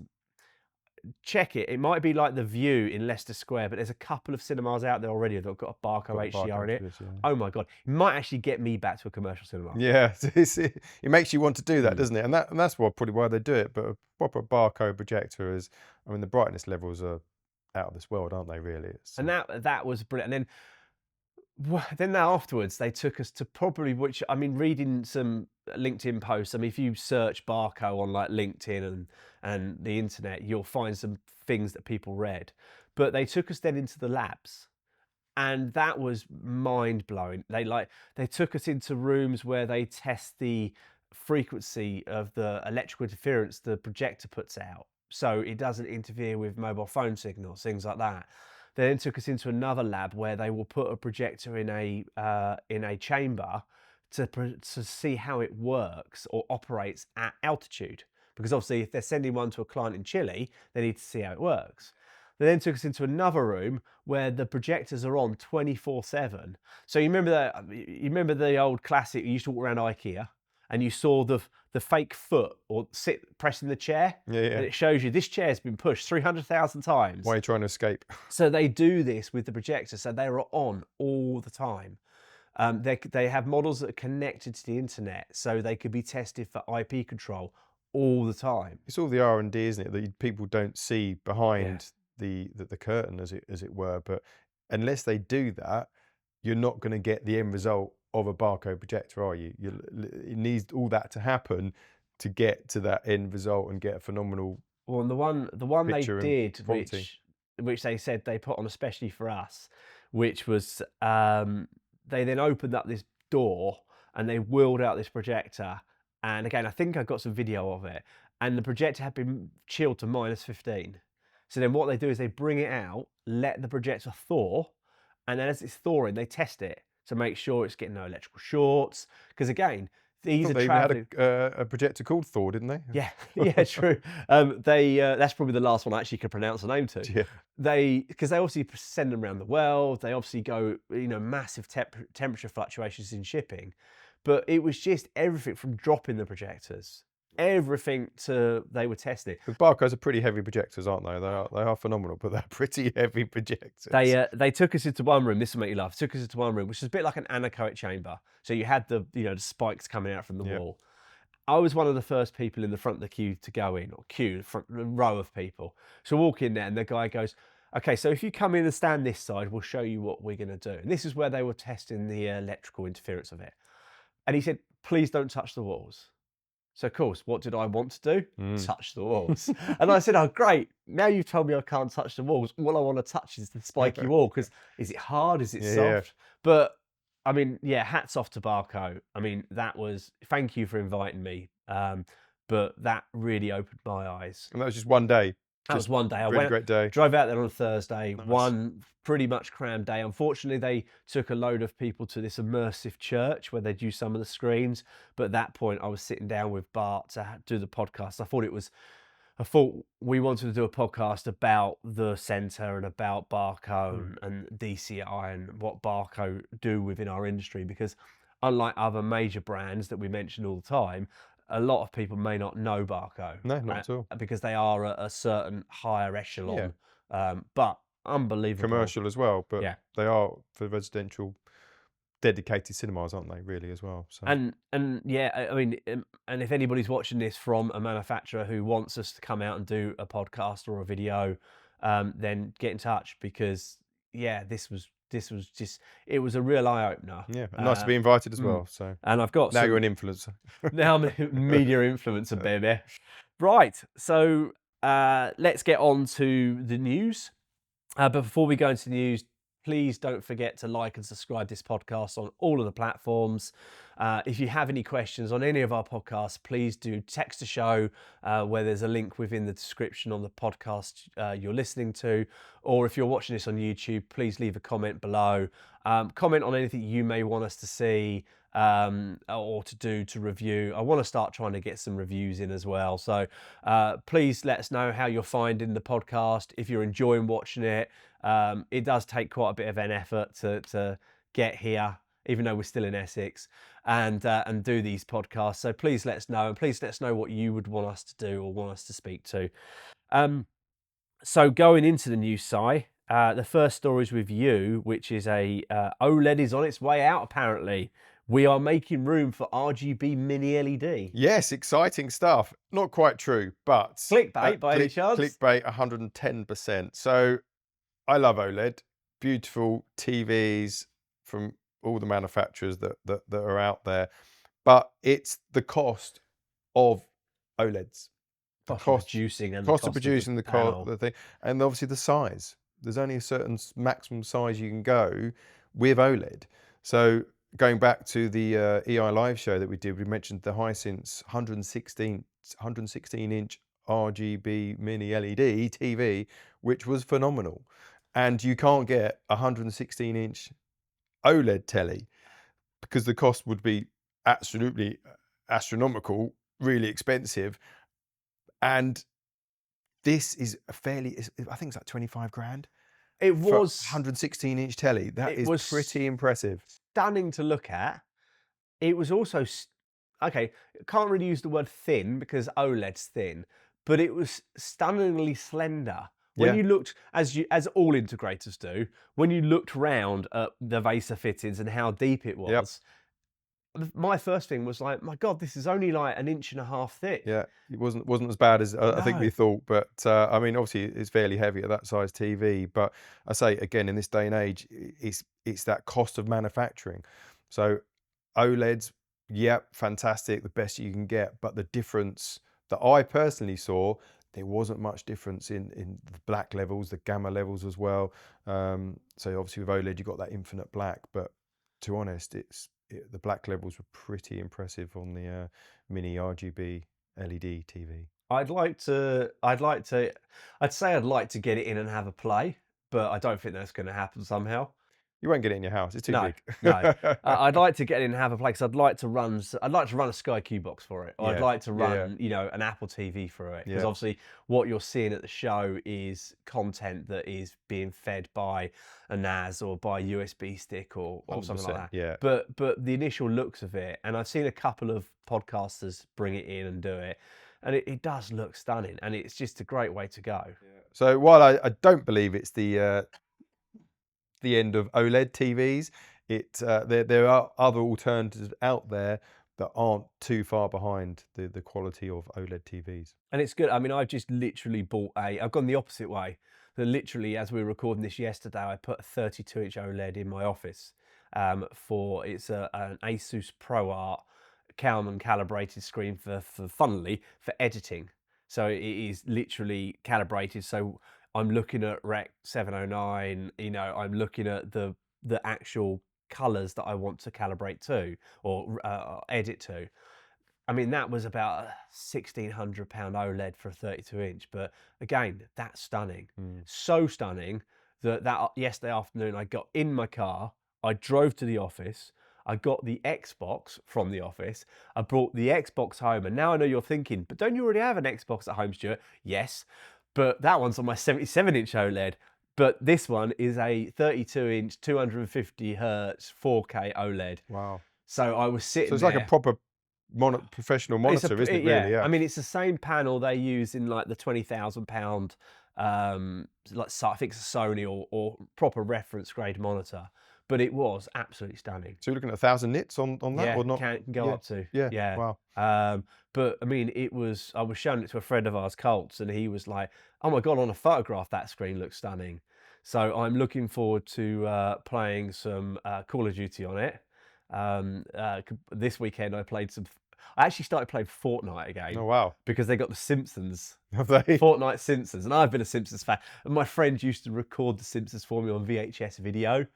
Speaker 1: check it. It might be like the View in Leicester Square, but there's a couple of cinemas out there already that have got a Barco
Speaker 2: Got a
Speaker 1: HDR
Speaker 2: Barco
Speaker 1: in it.
Speaker 2: to this, yeah.
Speaker 1: Oh my God. It might actually get me back to a commercial cinema.
Speaker 2: Yeah, it makes you want to do that, doesn't it? And that's probably why they do it. But a proper Barco projector is, I mean, the brightness levels are out of this world, aren't they? Really.
Speaker 1: And that was brilliant. And then afterwards, they took us to probably, which, I mean, reading some LinkedIn posts. I mean, if you search Barco on like LinkedIn and the internet, you'll find some things that people read. But they took us then into the labs, and that was mind blowing. They took us into rooms where they test the frequency of the electrical interference the projector puts out, so it doesn't interfere with mobile phone signals, things like that. They then took us into another lab where they will put a projector in a chamber to see how it works or operates at altitude. Because obviously, if they're sending one to a client in Chile, they need to see how it works. They then took us into another room where the projectors are on 24/7. So you remember the old classic, you used to walk around IKEA and you saw the fake foot or sit pressing the chair.
Speaker 2: Yeah.
Speaker 1: And it shows you this chair's been pushed 300,000 times.
Speaker 2: Why are you trying to escape?
Speaker 1: So they do this with the projector, so they are on all the time. They have models that are connected to the internet, so they could be tested for IP control all the time.
Speaker 2: It's all the R&D, isn't it, that people don't see behind the curtain, as it were. But unless they do that, you're not going to get the end result of a Barco projector, are you? It needs all that to happen to get to that end result and get a phenomenal.
Speaker 1: Well, and the one they
Speaker 2: picture and
Speaker 1: did,
Speaker 2: quality.
Speaker 1: which they said they put on especially for us, which was they then opened up this door and they wheeled out this projector. And again, I think I got some video of it, and the projector had been chilled to -15. So then what they do is they bring it out, let the projector thaw, and then as it's thawing, they test it to make sure it's getting no electrical shorts. Because again, these are
Speaker 2: They
Speaker 1: traveling.
Speaker 2: had a projector called Thor, didn't they?
Speaker 1: Yeah, yeah, true. That's probably the last one I actually could pronounce the name to.
Speaker 2: Yeah.
Speaker 1: Because they obviously send them around the world. They obviously go, massive temperature fluctuations in shipping. But it was just everything from dropping the projectors, everything to they were testing.
Speaker 2: Because Barco's are pretty heavy projectors, aren't they? They are phenomenal, but they're pretty heavy projectors.
Speaker 1: They took us into one room. This will make you laugh. Took us into one room, which is a bit like an anechoic chamber. So you had the spikes coming out from the wall. I was one of the first people in the front of the queue to go in, or front row of people. So walk in there, and the guy goes, "Okay, so if you come in and stand this side, we'll show you what we're going to do." And this is where they were testing the electrical interference of it. And he said, "Please don't touch the walls." So of course, what did I want to do? Touch the walls. And I said, "Oh, great. Now you've told me I can't touch the walls. All I want to touch is the spiky wall, because is it hard? Is it soft?"
Speaker 2: Yeah.
Speaker 1: But I mean, yeah, hats off to Barco. I mean, thank you for inviting me. But that really opened my eyes.
Speaker 2: And that was just one day.
Speaker 1: That was one day. I
Speaker 2: Really great day.
Speaker 1: drove out there on a Thursday,
Speaker 2: Nice.
Speaker 1: one pretty much crammed day. Unfortunately, they took a load of people to this immersive church where they'd use some of the screens. But at that point, I was sitting down with Bart to do the podcast. I thought we wanted to do a podcast about the centre and about Barco and DCI and what Barco do within our industry, because unlike other major brands that we mention all the time, a lot of people may not know Barco.
Speaker 2: No, not at all.
Speaker 1: Because they are a certain higher echelon, but unbelievable.
Speaker 2: Commercial as well, but
Speaker 1: Yeah.
Speaker 2: they are for residential dedicated cinemas, aren't they, really, as well? So.
Speaker 1: And yeah, I mean, and if anybody's watching this from a manufacturer who wants us to come out and do a podcast or a video, then get in touch, because yeah, this was just, it was a real eye opener.
Speaker 2: Yeah, and nice to be invited as well. So
Speaker 1: And I've got
Speaker 2: now you're an influencer.
Speaker 1: now I'm a media influencer, baby. Right, so let's get on to the news. But before we go into the news, please don't forget to like and subscribe this podcast on all of the platforms. If you have any questions on any of our podcasts, please do text the show, where there's a link within the description on the podcast you're listening to. Or if you're watching this on YouTube, please leave a comment below. Comment on anything you may want us to see or to do to review. I want to start trying to get some reviews in as well. So please let us know how you're finding the podcast. If you're enjoying watching it, it does take quite a bit of an effort to get here. even though we're still in Essex, and do these podcasts. So please let us know, and please let us know what you would want us to do or want us to speak to. So going into the news, Si, the first story is with you, which is a OLED is on its way out, apparently. We are making room for RGB mini LED.
Speaker 2: Yes, exciting stuff. Not quite true, but
Speaker 1: Clickbait by any chance?
Speaker 2: Clickbait 110%. So I love OLED. Beautiful TVs from all the manufacturers that are out there. But it's the cost of OLEDs.
Speaker 1: Cost of producing and
Speaker 2: cost of producing the thing, and obviously the size. There's only a certain maximum size you can go with OLED. So going back to the EI live show that we did, we mentioned the Hisense 116-inch RGB mini LED TV, which was phenomenal. And you can't get a 116-inch OLED telly because the cost would be absolutely astronomical, really expensive. And this is I think it's like 25 grand.
Speaker 1: It was
Speaker 2: 116-inch telly. That is pretty impressive.
Speaker 1: Stunning to look at. It was also, okay, can't really use the word thin because OLED's thin, but it was stunningly slender. When you looked, as all integrators do, when you looked round at the VESA fittings and how deep it was, my first thing was like, my God, this is only like 1.5 inches thick.
Speaker 2: Yeah, it wasn't as bad as I think we thought, but I mean, obviously it's fairly heavy at that size TV. But I say again, in this day and age, it's that cost of manufacturing. So OLEDs, fantastic, the best you can get. But the difference that I personally saw, there wasn't much difference in the black levels, the gamma levels as well. So obviously with OLED, you've got that infinite black, but to be honest, the black levels were pretty impressive on the mini RGB LED TV.
Speaker 1: I'd say I'd like to get it in and have a play, but I don't think that's going to happen somehow.
Speaker 2: You won't get it in your house. It's too big.
Speaker 1: No. I'd like to get in and have a play because I'd like to run a Sky Q box for it. Or I'd like to run, an Apple TV for it. Because obviously what you're seeing at the show is content that is being fed by a NAS or by a USB stick or something like that.
Speaker 2: Yeah.
Speaker 1: But the initial looks of it, and I've seen a couple of podcasters bring it in and do it, and it does look stunning, and it's just a great way to go.
Speaker 2: Yeah. So while I don't believe it's the end of OLED TVs, there are other alternatives out there that aren't too far behind the quality of OLED TVs.
Speaker 1: And it's good. I mean, I've just literally I've gone the opposite way. So literally, as we were recording this yesterday, I put a 32-inch OLED in my office it's an Asus ProArt Harman calibrated screen for editing. So it is literally calibrated. So I'm looking at Rec 709, I'm looking at the actual colors that I want to calibrate to or edit to. I mean, that was about a £1,600 OLED for a 32-inch. But again, that's stunning. So stunning that yesterday afternoon I got in my car, I drove to the office, I got the Xbox from the office, I brought the Xbox home, and now I know you're thinking, but don't you already have an Xbox at home, Stuart? Yes. But that one's on my 77-inch OLED. But this one is a 32-inch, 250 hertz, 4K OLED.
Speaker 2: Wow.
Speaker 1: So I was sitting
Speaker 2: So it's
Speaker 1: there.
Speaker 2: like a proper professional monitor, isn't it, really? Yeah.
Speaker 1: I mean, it's the same panel they use in like the £20,000, like I think it's a Sony or proper reference grade monitor. But it was absolutely stunning.
Speaker 2: So you're looking at 1,000 nits on that, or not?
Speaker 1: Can go up to.
Speaker 2: Yeah. Wow.
Speaker 1: But I mean, I was showing it to a friend of ours, Colts, and he was like, "Oh my God, on a photograph, that screen looks stunning." So I'm looking forward to playing some Call of Duty on it. This weekend I actually started playing Fortnite again.
Speaker 2: Oh wow!
Speaker 1: Because they got the Simpsons.
Speaker 2: Have they?
Speaker 1: Fortnite Simpsons, and I've been a Simpsons fan. And my friend used to record the Simpsons for me on VHS video.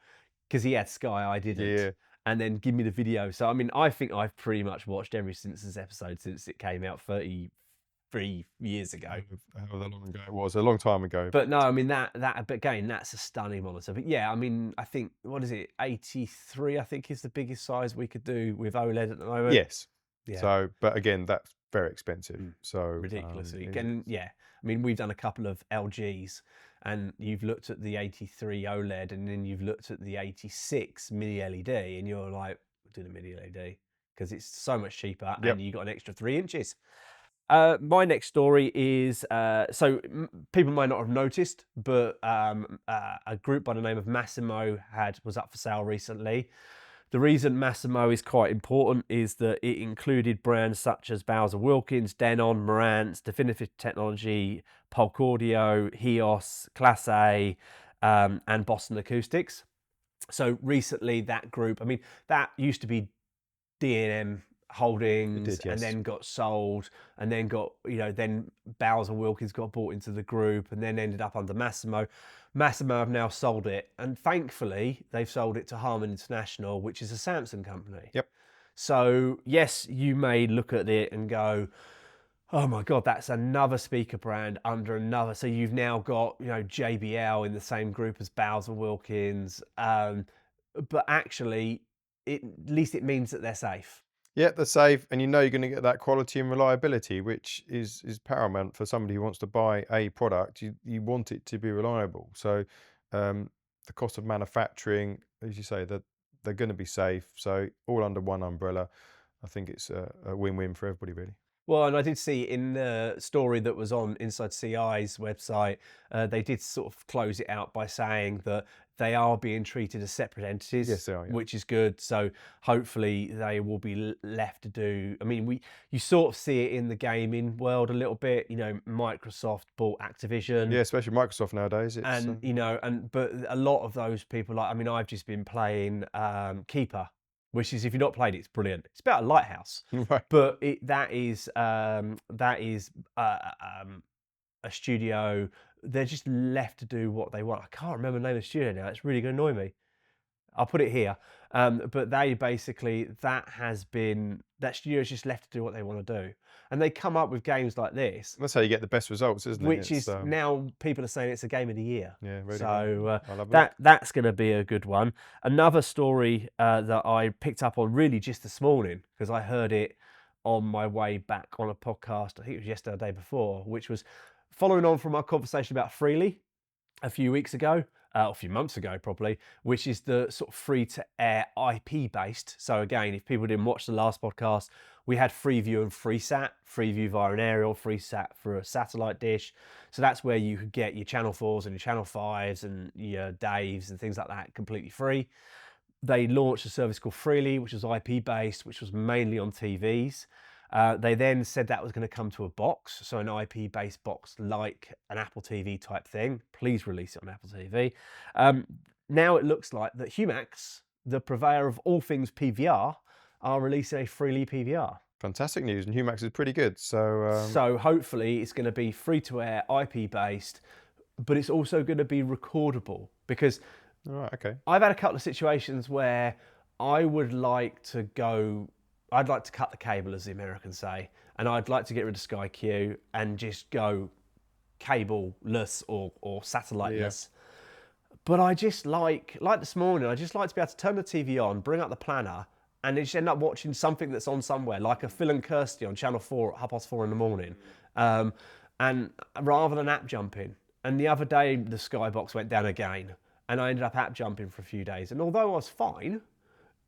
Speaker 1: Because he had Sky, I didn't. And then give me the video. So, I mean, I think I've pretty much watched every Simpsons episode since it came out 33 years ago.
Speaker 2: However long ago it was, a long time ago.
Speaker 1: But no, I mean, but again, that's a stunning monitor. But yeah, I mean, I think, what is it? 83, I think, is the biggest size we could do with OLED at the moment.
Speaker 2: Yes.
Speaker 1: Yeah.
Speaker 2: So, but again, that's very expensive. So
Speaker 1: ridiculously. I mean, we've done a couple of LGs, and you've looked at the 83 OLED, and then you've looked at the 86 mini LED, and you're like, do the mini LED because it's so much cheaper, and you got an extra 3 inches. My next story is people might not have noticed, but a group by the name of Massimo was up for sale recently. The reason Massimo is quite important is that it included brands such as Bowser Wilkins, Denon, Marantz, Definitive Technology, Polk Audio, Hios, Class A, and Boston Acoustics. So recently that group, I mean, that used to be D&M Holdings, and then got sold, and then got, then Bowser Wilkins got bought into the group, and then ended up under Massimo. Massimo have now sold it, and thankfully they've sold it to Harman International, which is a Samsung company.
Speaker 2: Yep.
Speaker 1: So yes, you may look at it and go, oh my God, that's another speaker brand under another. So you've now got, JBL in the same group as Bowser Wilkins, but actually, at least it means that they're safe.
Speaker 2: Yeah, they're safe, and you're going to get that quality and reliability, which is paramount for somebody who wants to buy a product. You want it to be reliable. So the cost of manufacturing, as you say, that they're going to be safe. So all under one umbrella. I think it's a win-win for everybody, really.
Speaker 1: Well, and I did see in the story that was on Inside CI's website, they did sort of close it out by saying that they are being treated as separate entities,
Speaker 2: yes, they are, yeah.
Speaker 1: Which is good. So hopefully they will be left to do. I mean, you sort of see it in the gaming world a little bit. Microsoft bought Activision.
Speaker 2: Yeah, especially Microsoft nowadays. It's,
Speaker 1: but a lot of those people, I've just been playing Keeper, which is, if you've not played it, it's brilliant. It's about a lighthouse,
Speaker 2: right.
Speaker 1: But that is a studio. They're just left to do what they want. I can't remember the name of the studio now. It's really going to annoy me. I'll put it here. But they basically, that studio's just left to do what they want to do. And they come up with games like this.
Speaker 2: That's how you get the best results, isn't it?
Speaker 1: Which is now people are saying it's a game of the year.
Speaker 2: Yeah, really.
Speaker 1: So
Speaker 2: I love
Speaker 1: that's going to be a good one. Another story that I picked up on really just this morning, because I heard it on my way back on a podcast, I think it was yesterday or the day before, which was following on from our conversation about Freely a few weeks ago. A few months ago probably, which is the sort of free-to-air IP based. So again, if people didn't watch the last podcast, we had Freeview and FreeSat. Freeview via an aerial, FreeSat for a satellite dish. So that's where you could get your Channel 4s and your Channel 5s and your Daves and things like that completely free. They launched a service called Freely, which was IP based, which was mainly on TVs. They then said that was going to come to a box, so an IP-based box like an Apple TV type thing. Please release it on Apple TV. Now it looks like that Humax, the purveyor of all things PVR, are releasing a Freely PVR.
Speaker 2: Fantastic news, and Humax is pretty good.
Speaker 1: So hopefully it's going to be free-to-air, IP-based, but it's also going to be recordable, because I've had a couple of situations where I'd like to cut the cable, as the Americans say, and I'd like to get rid of SkyQ and just go cable-less or satellite-less. Yeah. But I just like this morning, I just like to be able to turn the TV on, bring up the planner, and just end up watching something that's on somewhere, like a Phil and Kirsty on Channel 4 at 4:30 in the morning, and rather than app jumping. And the other day, the Skybox went down again, and I ended up app jumping for a few days. And although I was fine,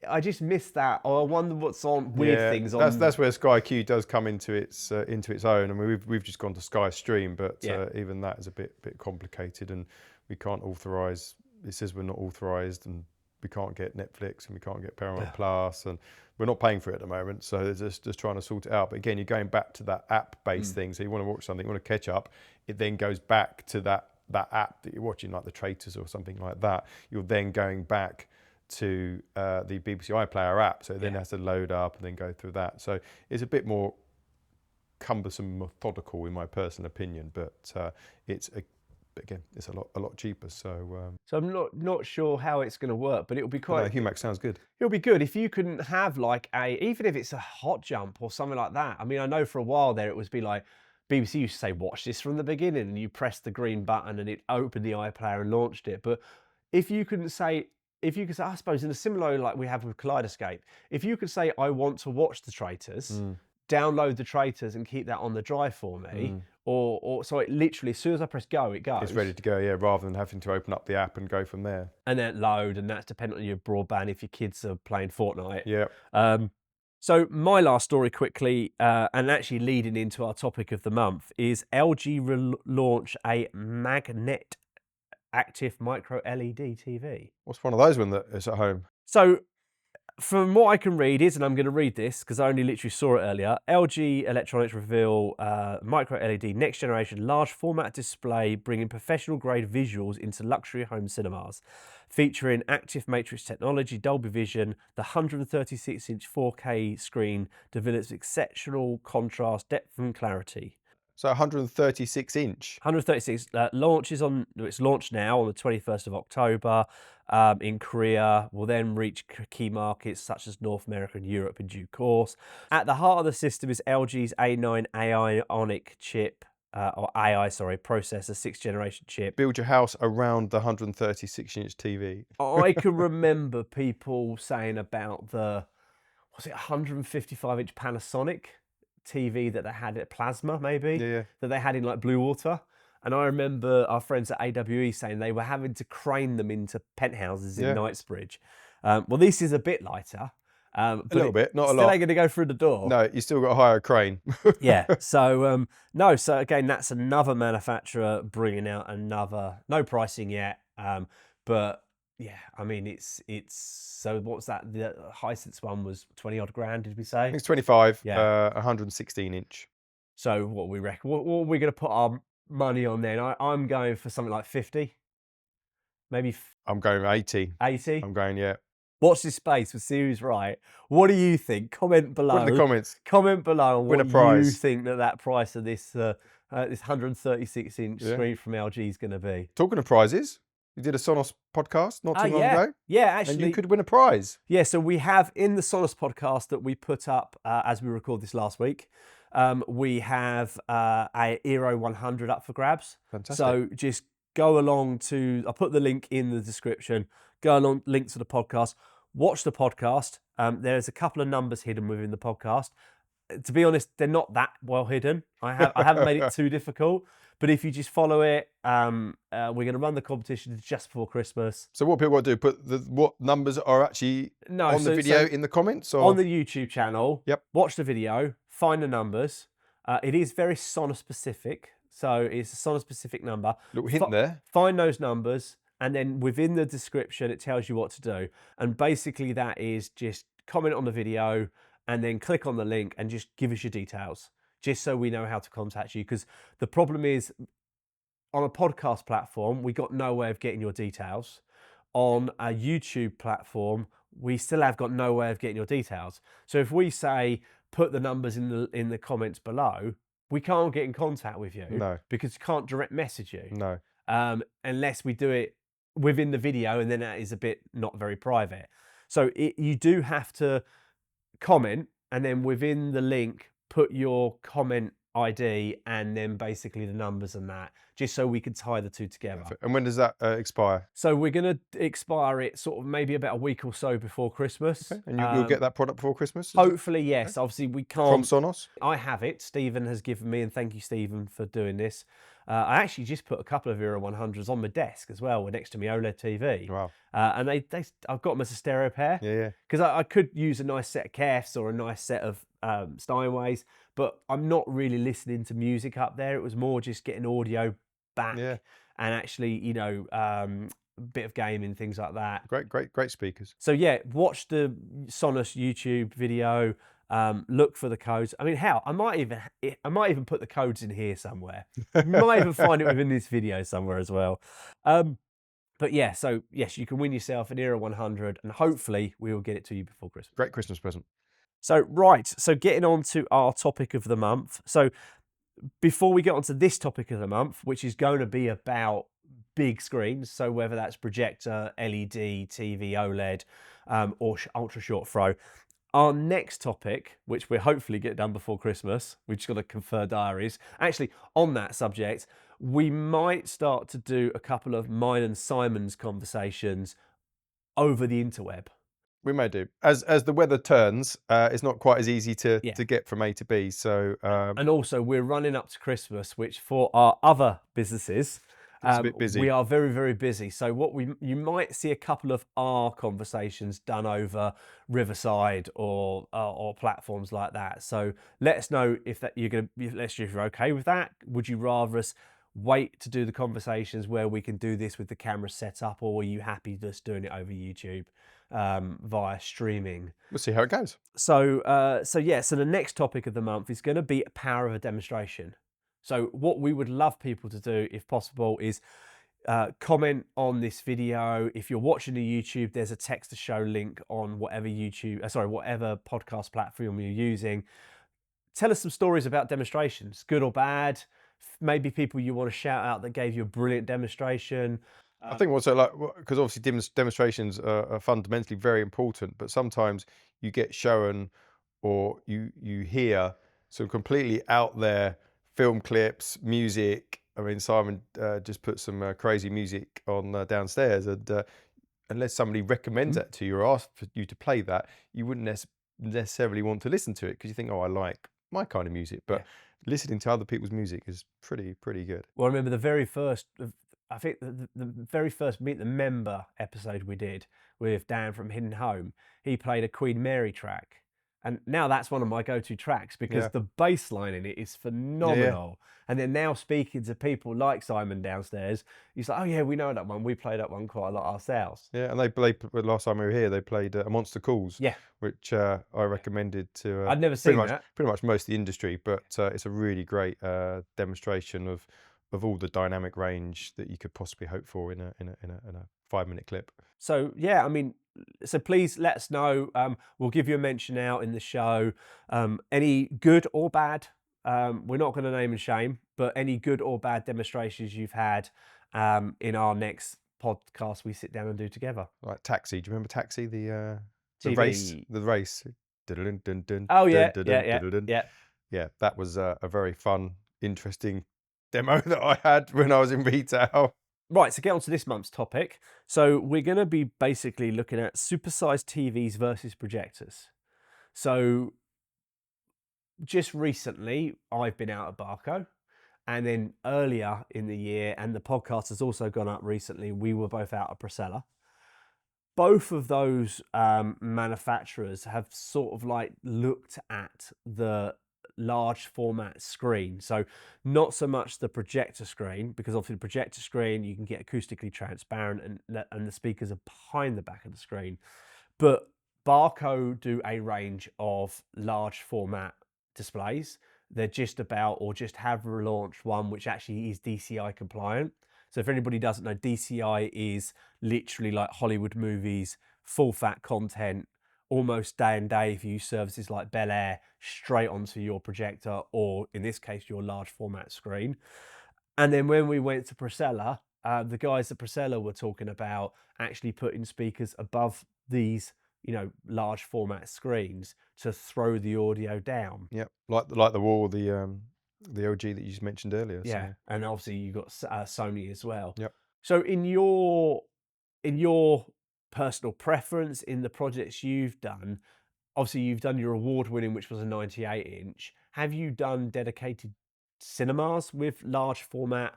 Speaker 1: I just missed that. Or I wonder what's on things on.
Speaker 2: That's where Sky Q does come into its own. I mean, we've just gone to Sky Stream, but even that is a bit complicated, and we can't authorise. It says we're not authorised, and we can't get Netflix, and we can't get Paramount Plus, and we're not paying for it at the moment. So they're just trying to sort it out. But again, you're going back to that app-based thing. So you want to watch something, you want to catch up. It then goes back to that app that you're watching, like the Traitors or something like that. You're then going back to the BBC iPlayer app, so it then has to load up and then go through that. So it's a bit more cumbersome, methodical in my personal opinion, but it's a lot cheaper. So
Speaker 1: I'm not sure how it's going to work, but it'll be quite.
Speaker 2: No, Humax sounds good.
Speaker 1: It'll be good if you can have even if it's a hot jump or something like that. I mean, I know for a while there it was like BBC used to say, watch this from the beginning, and you press the green button and it opened the iPlayer and launched it. But if you could say, I suppose in a similar like we have with Kaleidoscape, if you could say, I want to watch the Traitors, download the Traitors and keep that on the drive for me, or so it literally, as soon as I press go, it goes.
Speaker 2: It's ready to go, yeah, rather than having to open up the app and go from there.
Speaker 1: And then load, and that's dependent on your broadband if your kids are playing Fortnite.
Speaker 2: Yeah.
Speaker 1: So my last story quickly, and actually leading into our topic of the month, is LG launch a magnet active micro LED TV.
Speaker 2: What's one of those when that is at home?
Speaker 1: So from what I can read is, and I'm going to read this because I only literally saw it earlier, LG Electronics reveal micro LED next generation large format display bringing professional grade visuals into luxury home cinemas. Featuring active matrix technology, Dolby Vision, the 136-inch 4K screen develops exceptional contrast, depth and clarity.
Speaker 2: So 136 inch.
Speaker 1: 136 it's launched now on the 21st of October in Korea. Will then reach key markets such as North America and Europe in due course. At the heart of the system is LG's A9 Ionic chip, processor, 6th generation chip.
Speaker 2: Build your house around the 136 inch TV.
Speaker 1: I can remember people saying about the, was it 155 inch Panasonic TV that they had at Plasma, maybe,
Speaker 2: Yeah.
Speaker 1: that they had in like Blue Water. And I remember our friends at AWE saying they were having to crane them into penthouses in Knightsbridge. Well, this is a bit lighter.
Speaker 2: A little bit, not a lot.
Speaker 1: Still ain't going to go through the door.
Speaker 2: No, you still got to hire a crane.
Speaker 1: Yeah. So, so again, that's another manufacturer bringing out another, no pricing yet. But yeah, I mean, it's, so what's that? The Hisense one was 20 odd grand, did we say?
Speaker 2: I think it's 25,
Speaker 1: Yeah.
Speaker 2: 116 inch.
Speaker 1: So what we reckon, what are we going to put our money on then? I'm going for something like 50, maybe
Speaker 2: I'm going 80.
Speaker 1: 80.
Speaker 2: I'm going, yeah.
Speaker 1: Watch this space for Series Right. What do you think? Comment below.
Speaker 2: Put in the comments.
Speaker 1: Comment below on
Speaker 2: Win a
Speaker 1: what
Speaker 2: prize.
Speaker 1: you think that price of this 136-inch screen from LG is going to be.
Speaker 2: Talking of prizes, you did a Sonos podcast not too long ago.
Speaker 1: Yeah, actually.
Speaker 2: And you could win a prize.
Speaker 1: Yeah, so we have in the Sonos podcast that we put up as we record this last week, we have a Eero 100 up for grabs.
Speaker 2: Fantastic.
Speaker 1: So just go along to, I'll put the link in the description, go along, link to the podcast, watch the podcast. There's a couple of numbers hidden within the podcast. To be honest, they're not that well hidden. I haven't made it too difficult. But if you just follow it, we're going to run the competition just before Christmas.
Speaker 2: So what people got to do, put what numbers are actually on the video in the comments? Or?
Speaker 1: On the YouTube channel,
Speaker 2: Yep.
Speaker 1: Watch the video, find the numbers. It is very Sonos specific. So it's a Sonos specific number.
Speaker 2: Little hint there.
Speaker 1: Find those numbers, and then within the description, it tells you what to do. And basically that is just comment on the video and then click on the link and just give us your details, just so we know how to contact you. Because the problem is, on a podcast platform, we got no way of getting your details. On a YouTube platform, we still have got no way of getting your details. So if we say, put the numbers in the comments below, we can't get in contact with you.
Speaker 2: No.
Speaker 1: Because you can't direct message you.
Speaker 2: No.
Speaker 1: Unless we do it within the video, and then that is a bit not very private. So you do have to comment, and then within the link, put your comment ID and then basically the numbers and that, just so we can tie the two together.
Speaker 2: Perfect. And when does that expire?
Speaker 1: So we're going to expire it sort of maybe about a week or so before Christmas.
Speaker 2: Okay. And you'll get that product before Christmas?
Speaker 1: Hopefully, yes. Okay. Obviously, we can't.
Speaker 2: From Sonos?
Speaker 1: I have it. Stephen has given me, and thank you, Stephen, for doing this. I actually just put a couple of Eero 100s on my desk as well, next to my OLED TV.
Speaker 2: Wow.
Speaker 1: And I've got them as a stereo pair.
Speaker 2: Yeah.
Speaker 1: Because I could use a nice set of Kefs or a nice set of Steinways, but I'm not really listening to music up there. It was more just getting audio back and actually, a bit of gaming, things like that.
Speaker 2: Great speakers.
Speaker 1: So yeah, watch the Sonos YouTube video. Look for the codes. I mean, hell, I might even put the codes in here somewhere. You might even find it within this video somewhere as well. But yeah, so yes, you can win yourself an Eero 100, and hopefully we will get it to you before Christmas.
Speaker 2: Great Christmas present.
Speaker 1: So so getting on to our topic of the month. So before we get on to this topic of the month, which is going to be about big screens, so whether that's projector, LED, TV, OLED, or ultra short throw. Our next topic, which we'll hopefully get done before Christmas, we've just got to confer diaries. Actually, on that subject, we might start to do a couple of mine and Simon's conversations over the interweb.
Speaker 2: We may do. As the weather turns, it's not quite as easy to
Speaker 1: Yeah.
Speaker 2: get from A to B. So
Speaker 1: And also, we're running up to Christmas, which for our other businesses,
Speaker 2: it's a bit busy.
Speaker 1: we are very, very busy. So you might see a couple of our conversations done over Riverside or platforms like that. So let us know if that if you're okay with that. Would you rather us wait to do the conversations where we can do this with the camera set up, or are you happy just doing it over YouTube via streaming?
Speaker 2: We'll see how it goes.
Speaker 1: So the next topic of the month is going to be power of a demonstration. So what we would love people to do, if possible, is comment on this video. If you're watching the YouTube, there's a text to show link on whatever whatever podcast platform you're using. Tell us some stories about demonstrations, good or bad. Maybe people you want to shout out that gave you a brilliant demonstration.
Speaker 2: I think also, like, because obviously demonstrations are fundamentally very important, but sometimes you get shown or you hear some completely out there film clips, music. I mean, Simon just put some crazy music on downstairs, and unless somebody recommends that to you or asks for you to play that, you wouldn't necessarily want to listen to it because you think, oh, I like my kind of music. But listening to other people's music is pretty good.
Speaker 1: Well, I remember the very first, I think the very first Meet the Member episode we did with Dan from Hidden Home, he played a Queen Mary track. And now that's one of my go-to tracks because the bass line in it is phenomenal. And then now speaking to people like Simon downstairs, he's like, oh yeah, we know that one. We play that one quite a lot ourselves.
Speaker 2: Yeah, and they played, last time we were here, they played A Monster Calls,
Speaker 1: Yeah.
Speaker 2: which I recommended to
Speaker 1: I'd never seen that.
Speaker 2: pretty much most of the industry, but it's a really great demonstration of all the dynamic range that you could possibly hope for in a 5-minute clip.
Speaker 1: So yeah, I mean, so please let us know. We'll give you a mention out in the show. Any good or bad, we're not going to name and shame, but any good or bad demonstrations you've had in our next podcast we sit down and do together.
Speaker 2: Like Taxi, do you remember Taxi? The
Speaker 1: TV.
Speaker 2: race.
Speaker 1: Oh yeah,
Speaker 2: Yeah, that was a very fun, interesting demo that I had when I was in retail.
Speaker 1: Right, so get on to this month's topic. So we're going to be basically looking at supersized TVs versus projectors. So just recently, I've been out at Barco, and then earlier in the year, and the podcast has also gone up recently, we were both out at Priscilla. Both of those manufacturers have sort of like looked at the large format screen. So not so much the projector screen, because obviously the projector screen, you can get acoustically transparent and the speakers are behind the back of the screen. But Barco do a range of large format displays. They're just about, or just have relaunched one, which actually is DCI compliant. So if anybody doesn't know, DCI is literally like Hollywood movies, full fat content, almost day and day if you use services like Bel Air, straight onto your projector, or in this case, your large format screen. And then when we went to Priscilla, the guys at Priscilla were talking about actually putting speakers above these, large format screens to throw the audio down.
Speaker 2: Yep, like the wall, the LG that you just mentioned earlier.
Speaker 1: Yeah,
Speaker 2: So.
Speaker 1: and obviously you got Sony as well.
Speaker 2: Yep.
Speaker 1: So in your personal preference, in the projects you've done, obviously you've done your award-winning, which was a 98-inch. Have you done dedicated cinemas with large format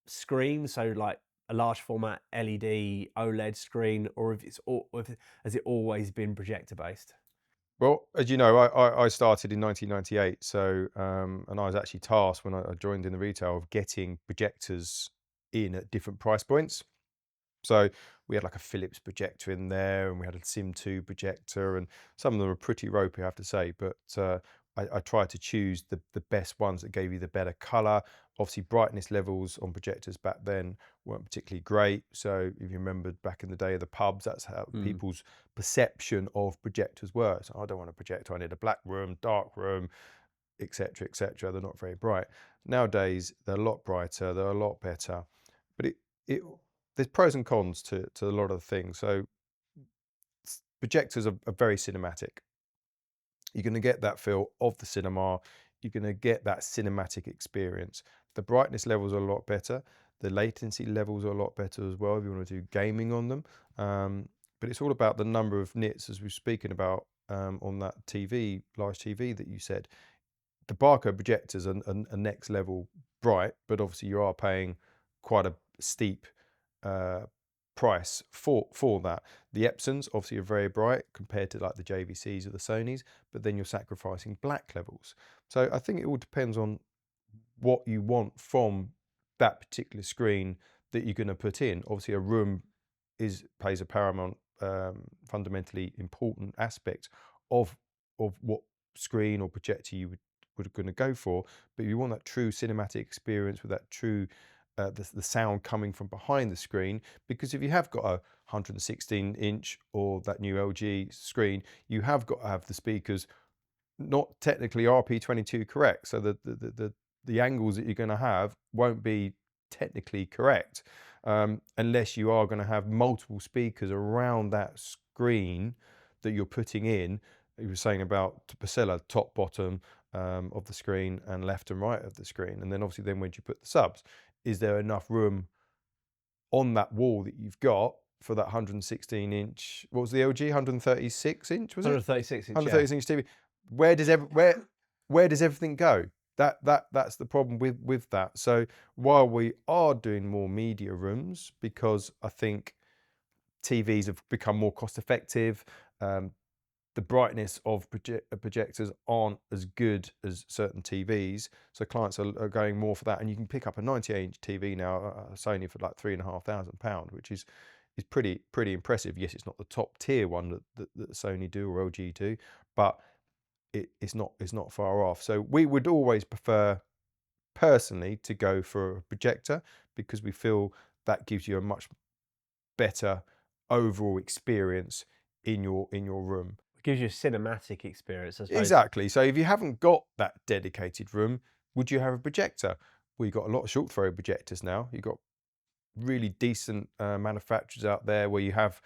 Speaker 1: screens, so like a large format LED OLED screen, or has it always been projector based?
Speaker 2: Well, as you know, I started in 1998, so and I was actually tasked when I joined in the retail of getting projectors in at different price points. So we had like a Philips projector in there, and we had a Sim2 projector, and some of them were pretty ropey, I have to say. But I tried to choose the best ones that gave you the better colour. Obviously, brightness levels on projectors back then weren't particularly great. So if you remembered back in the day of the pubs, that's how people's perception of projectors were. So I don't want a projector, I need a black room, dark room, etc., etc. They're not very bright. Nowadays, they're a lot brighter, they're a lot better. But there's pros and cons to a lot of the things. So projectors are very cinematic. You're going to get that feel of the cinema. You're going to get that cinematic experience. The brightness levels are a lot better. The latency levels are a lot better as well if you want to do gaming on them. but it's all about the number of nits, as we've spoken about on that large TV that you said. The Barco projectors are next level bright, but obviously you are paying quite a steep price for that. The Epsons obviously are very bright compared to like the JVCs or the Sonys, but then you're sacrificing black levels. So I think it all depends on what you want from that particular screen that you're going to put in. Obviously, a room plays a paramount, fundamentally important aspect of what screen or projector you would going to go for. But you want that true cinematic experience with that true the sound coming from behind the screen, because if you have got a 116-inch or that new LG screen, you have got to have the speakers not technically RP22 correct, so the angles that you're going to have won't be technically correct unless you are going to have multiple speakers around that screen that you're putting in. You were saying about Pasella, top, bottom of the screen and left and right of the screen, and then obviously when you put the subs, is there enough room on that wall that you've got for that 116-inch? What was the LG? 136-inch was it?
Speaker 1: 136-inch.
Speaker 2: 136-inch TV. Where does everything go? That's the problem with that. So while we are doing more media rooms, because I think TVs have become more cost effective, the brightness of projectors aren't as good as certain TVs, so clients are going more for that. And you can pick up a 98-inch TV now, a Sony, for like £3,500, which is pretty impressive. Yes, it's not the top tier one that Sony do or LG do, but it's not far off. So we would always prefer, personally, to go for a projector, because we feel that gives you a much better overall experience in your room.
Speaker 1: It gives you a cinematic experience, I suppose.
Speaker 2: Exactly. So if you haven't got that dedicated room, would you have a projector? Well, you've got a lot of short throw projectors now. You've got really decent manufacturers out there where you have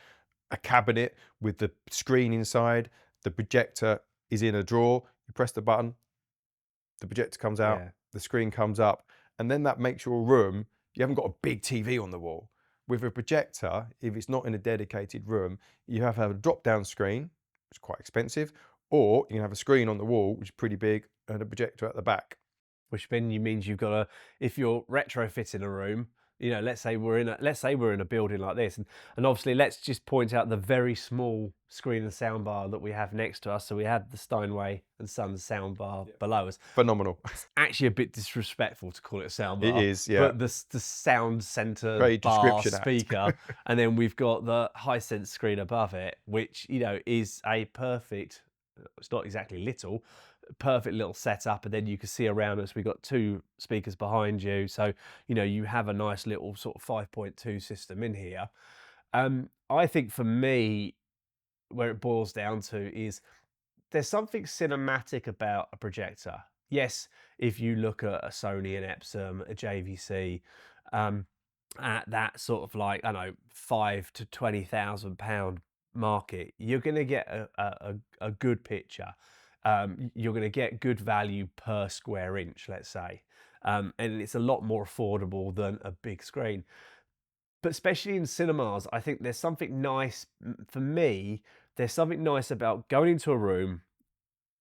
Speaker 2: a cabinet with the screen inside, the projector is in a drawer, you press the button, the projector comes out, the screen comes up, and then that makes your room, you haven't got a big TV on the wall. With a projector, if it's not in a dedicated room, you have to have a drop-down screen, which is quite expensive, or you can have a screen on the wall, which is pretty big, and a projector at the back.
Speaker 1: Which then means you've got to, if you're retrofitting a room, you know, let's say we're in a building like this, and obviously let's just point out the very small screen and soundbar that we have next to us. So we have the Steinway and Sons soundbar below us.
Speaker 2: Phenomenal.
Speaker 1: It's actually a bit disrespectful to call it a soundbar.
Speaker 2: It is, yeah.
Speaker 1: But the sound center
Speaker 2: Very
Speaker 1: bar
Speaker 2: description
Speaker 1: speaker, and then we've got the Hisense screen above it, which, you know, is a perfect. It's not exactly little. Perfect little setup, and then you can see around us we've got two speakers behind you, so you know you have a nice little sort of 5.2 system in here. I think for me, where it boils down to is there's something cinematic about a projector. Yes, if you look at a Sony, an Epson, a JVC, at that sort of like, I don't know, £5,000 to £20,000 market, you're going to get a good picture. You're going to get good value per square inch, let's say, and it's a lot more affordable than a big screen. But especially in cinemas, I think there's something nice, for me, there's something nice about going into a room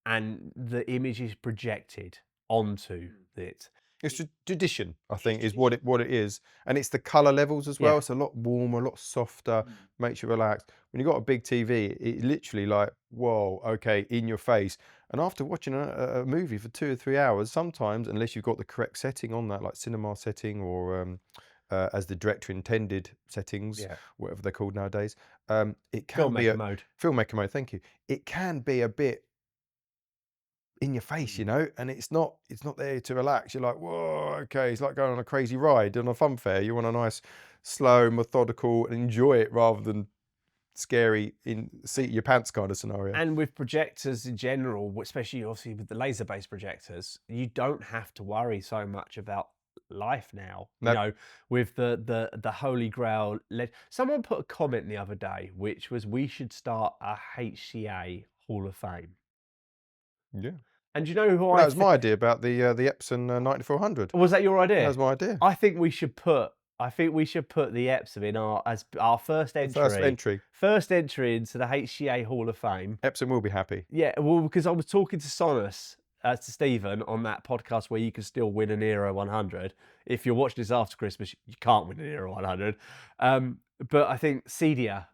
Speaker 1: and the image is projected onto it.
Speaker 2: It's tradition, I think, is what it is, and it's the color levels as well. It's a lot warmer, a lot softer, makes you relax. When you've got a big TV, it literally like, whoa, okay, in your face. And after watching a movie for 2 or 3 hours, sometimes, unless you've got the correct setting on that, like cinema setting or as the director intended settings, whatever they're called nowadays, it can be filmmaker mode. Thank you. It can be a bit in your face, you know, and it's not there to relax. You're like, whoa, okay, it's like going on a crazy ride on a fun fair. You want a nice, slow, methodical, and enjoy it rather than scary in seat your pants kind of scenario.
Speaker 1: And with projectors in general, especially obviously with the laser-based projectors, you don't have to worry so much about life now. You know, with the holy grail. Someone put a comment the other day, which was we should start a HCA Hall of Fame.
Speaker 2: Yeah.
Speaker 1: And do you know who
Speaker 2: that was my idea about the Epson 9400.
Speaker 1: Was that your idea?
Speaker 2: That was my idea.
Speaker 1: I think we should put I think we should put the Epsom in our first entry.
Speaker 2: First entry.
Speaker 1: First entry into the HCA Hall of Fame.
Speaker 2: Epsom will be happy.
Speaker 1: Yeah, well, because I was talking to Sonus, to Stephen, on that podcast where you can still win an Euro 100. If you're watching this after Christmas, you can't win an Euro 100. But I think Cedia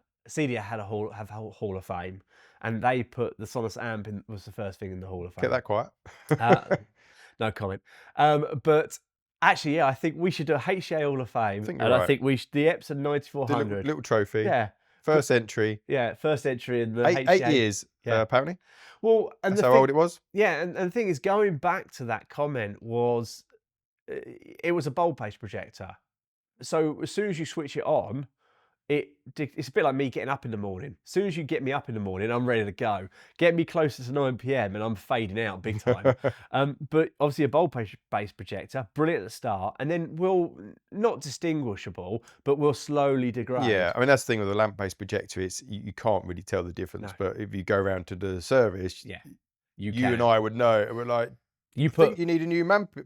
Speaker 1: had a Hall of Fame, and they put the Sonus amp in, was the first thing in the Hall of Fame.
Speaker 2: Get that quiet.
Speaker 1: No comment. But actually, yeah, I think we should do a HCA Hall of Fame,
Speaker 2: think
Speaker 1: and
Speaker 2: you're
Speaker 1: I think we should the Epsom 9400.
Speaker 2: Little trophy.
Speaker 1: Yeah,
Speaker 2: First entry.
Speaker 1: yeah, first entry in the
Speaker 2: Eight
Speaker 1: HCA.
Speaker 2: years, apparently.
Speaker 1: Well, and
Speaker 2: That's how old it was.
Speaker 1: Yeah, and the thing is, going back to that comment was, it was a bulb-based projector. So as soon as you switch it on, it's a bit like me getting up in the morning. As soon as you get me up in the morning, I'm ready to go. Get me closer to 9 p.m. and I'm fading out big time. But obviously a bulb-based projector, brilliant at the start, and then will not distinguishable, but will slowly degrade.
Speaker 2: Yeah, I mean, that's the thing with a lamp-based projector. It's you can't really tell the difference.
Speaker 1: No.
Speaker 2: But if you go around to the service,
Speaker 1: Yeah,
Speaker 2: you and I would know. And we're like,
Speaker 1: you
Speaker 2: think you need a new lamp in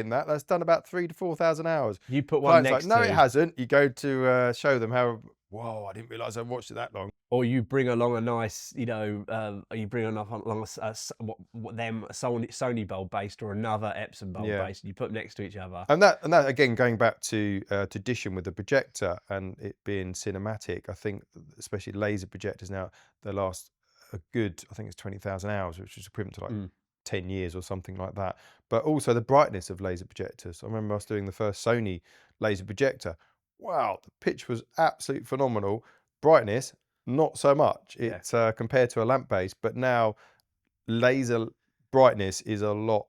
Speaker 2: that. That's done about 3,000 to 4,000 hours.
Speaker 1: You put one
Speaker 2: Client's
Speaker 1: next
Speaker 2: like, no,
Speaker 1: to
Speaker 2: it hasn't. You go to show them how. Whoa, I didn't realise I watched it that long.
Speaker 1: Or you bring along a nice, you bring along a Sony bulb based or another Epsom bulb based, and you put them next to each other.
Speaker 2: And that again, going back to tradition with the projector and it being cinematic, I think especially laser projectors now, they last a good, I think it's 20,000 hours, which is equivalent to like 10 years or something like that. But also the brightness of laser projectors. I remember us doing the first Sony laser projector. Wow, the pitch was absolutely phenomenal. Brightness, not so much. It's compared to a lamp base, but now laser brightness is a lot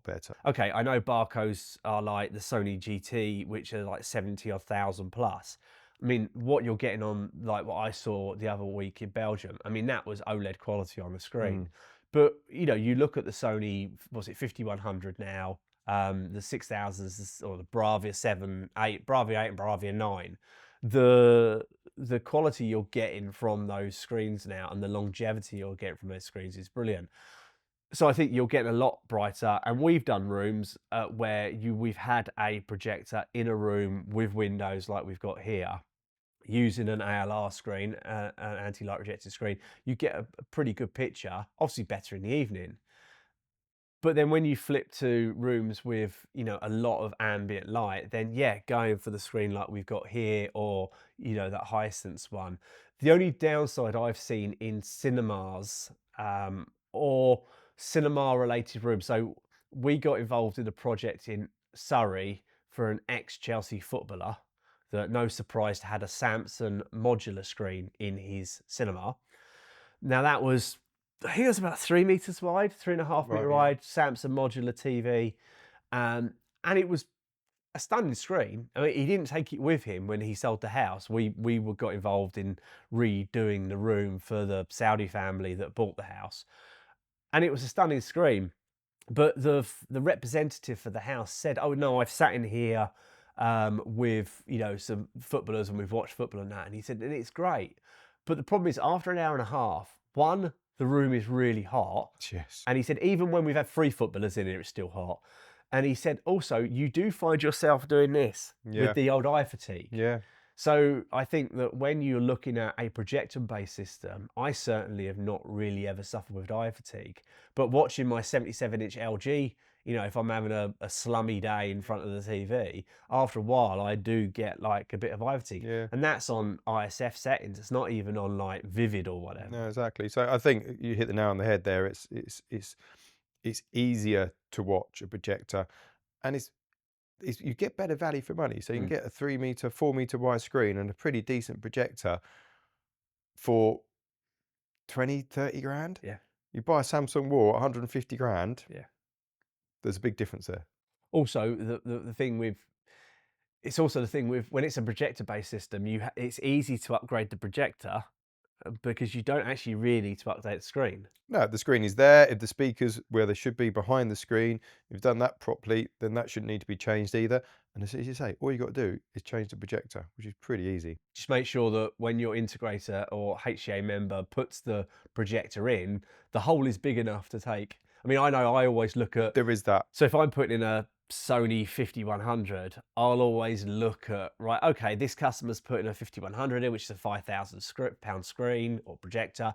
Speaker 2: better.
Speaker 1: Okay, I know Barcos are like the Sony GT, which are like 70 or 1,000 plus. I mean, what you're getting on, like what I saw the other week in Belgium, I mean, that was OLED quality on the screen. But, you look at the Sony, was it 5100 now, the 6000s, or the Bravia 7, 8, Bravia 8 and Bravia 9. The quality you're getting from those screens now and the longevity you're getting from those screens is brilliant. So I think you're getting a lot brighter, and we've done rooms where we've had a projector in a room with windows like we've got here, using an ALR screen, an anti-light projected screen. You get a pretty good picture, obviously better in the evening. But then when you flip to rooms with, a lot of ambient light, then going for the screen like we've got here, or, that Hisense one. The only downside I've seen in cinemas or cinema-related rooms, so we got involved in a project in Surrey for an ex-Chelsea footballer that, no surprise, had a Samsung modular screen in his cinema. Now that was, I think it was about 3 meters wide, 3.5 meter wide, Samsung modular TV. And it was a stunning screen. I mean, he didn't take it with him when he sold the house. We got involved in redoing the room for the Saudi family that bought the house. And it was a stunning screen. But the representative for the house said, oh no, I've sat in here with, some footballers and we've watched football and that. And he said, and it's great. But the problem is, after an hour and a half, one, the room is really hot.
Speaker 2: Yes.
Speaker 1: And he said, even when we've had 3 footballers in here, it's still hot. And he said, also, you do find yourself doing this with the old eye fatigue. Yeah. So I think that when you're looking at a projector-based system, I certainly have not really ever suffered with eye fatigue. But watching my 77-inch LG, if I'm having a slummy day in front of the TV, after a while I do get like a bit of eye fatigue. Yeah. And that's on ISF settings. It's not even on like Vivid or whatever.
Speaker 2: No, exactly. So I think you hit the nail on the head there. It's easier to watch a projector, and you get better value for money. So you can get a 3 meter, 4 meter wide screen and a pretty decent projector for 20, 30 grand.
Speaker 1: Yeah.
Speaker 2: You buy a Samsung wall at 150 grand.
Speaker 1: Yeah.
Speaker 2: There's a big difference there.
Speaker 1: Also, the thing with, it's also the thing with, when it's a projector-based system, it's easy to upgrade the projector because you don't actually really need to update the screen.
Speaker 2: No, the screen is there. If the speakers where they should be behind the screen, if you've done that properly, then that shouldn't need to be changed either. And as you say, all you got to do is change the projector, which is pretty easy.
Speaker 1: Just make sure that when your integrator or HCA member puts the projector in, the hole is big enough to take. I mean, I know I always look at...
Speaker 2: There is that.
Speaker 1: So if I'm putting in a Sony 5100, I'll always look at, right, okay, this customer's putting a 5100 in, which is a £5,000 screen or projector.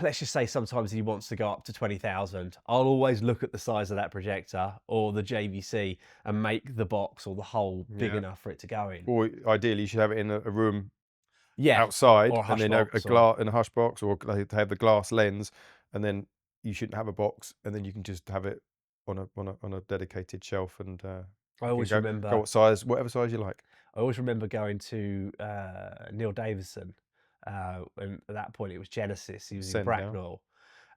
Speaker 1: Let's just say sometimes he wants to go up to 20,000. I'll always look at the size of that projector or the JVC and make the box or the hole big enough for it to go in.
Speaker 2: Or ideally, you should have it in a room
Speaker 1: Yeah,
Speaker 2: outside,
Speaker 1: or a
Speaker 2: and then
Speaker 1: hush
Speaker 2: a
Speaker 1: box
Speaker 2: glass in a hush box, or they have the glass lens, and then you shouldn't have a box, and then you can just have it on a dedicated shelf, and
Speaker 1: I always
Speaker 2: go
Speaker 1: remember.
Speaker 2: what size, whatever size you like.
Speaker 1: I always remember going to Neil Davison, and at that point it was Genesis. He was in
Speaker 2: Send now.
Speaker 1: Bracknell,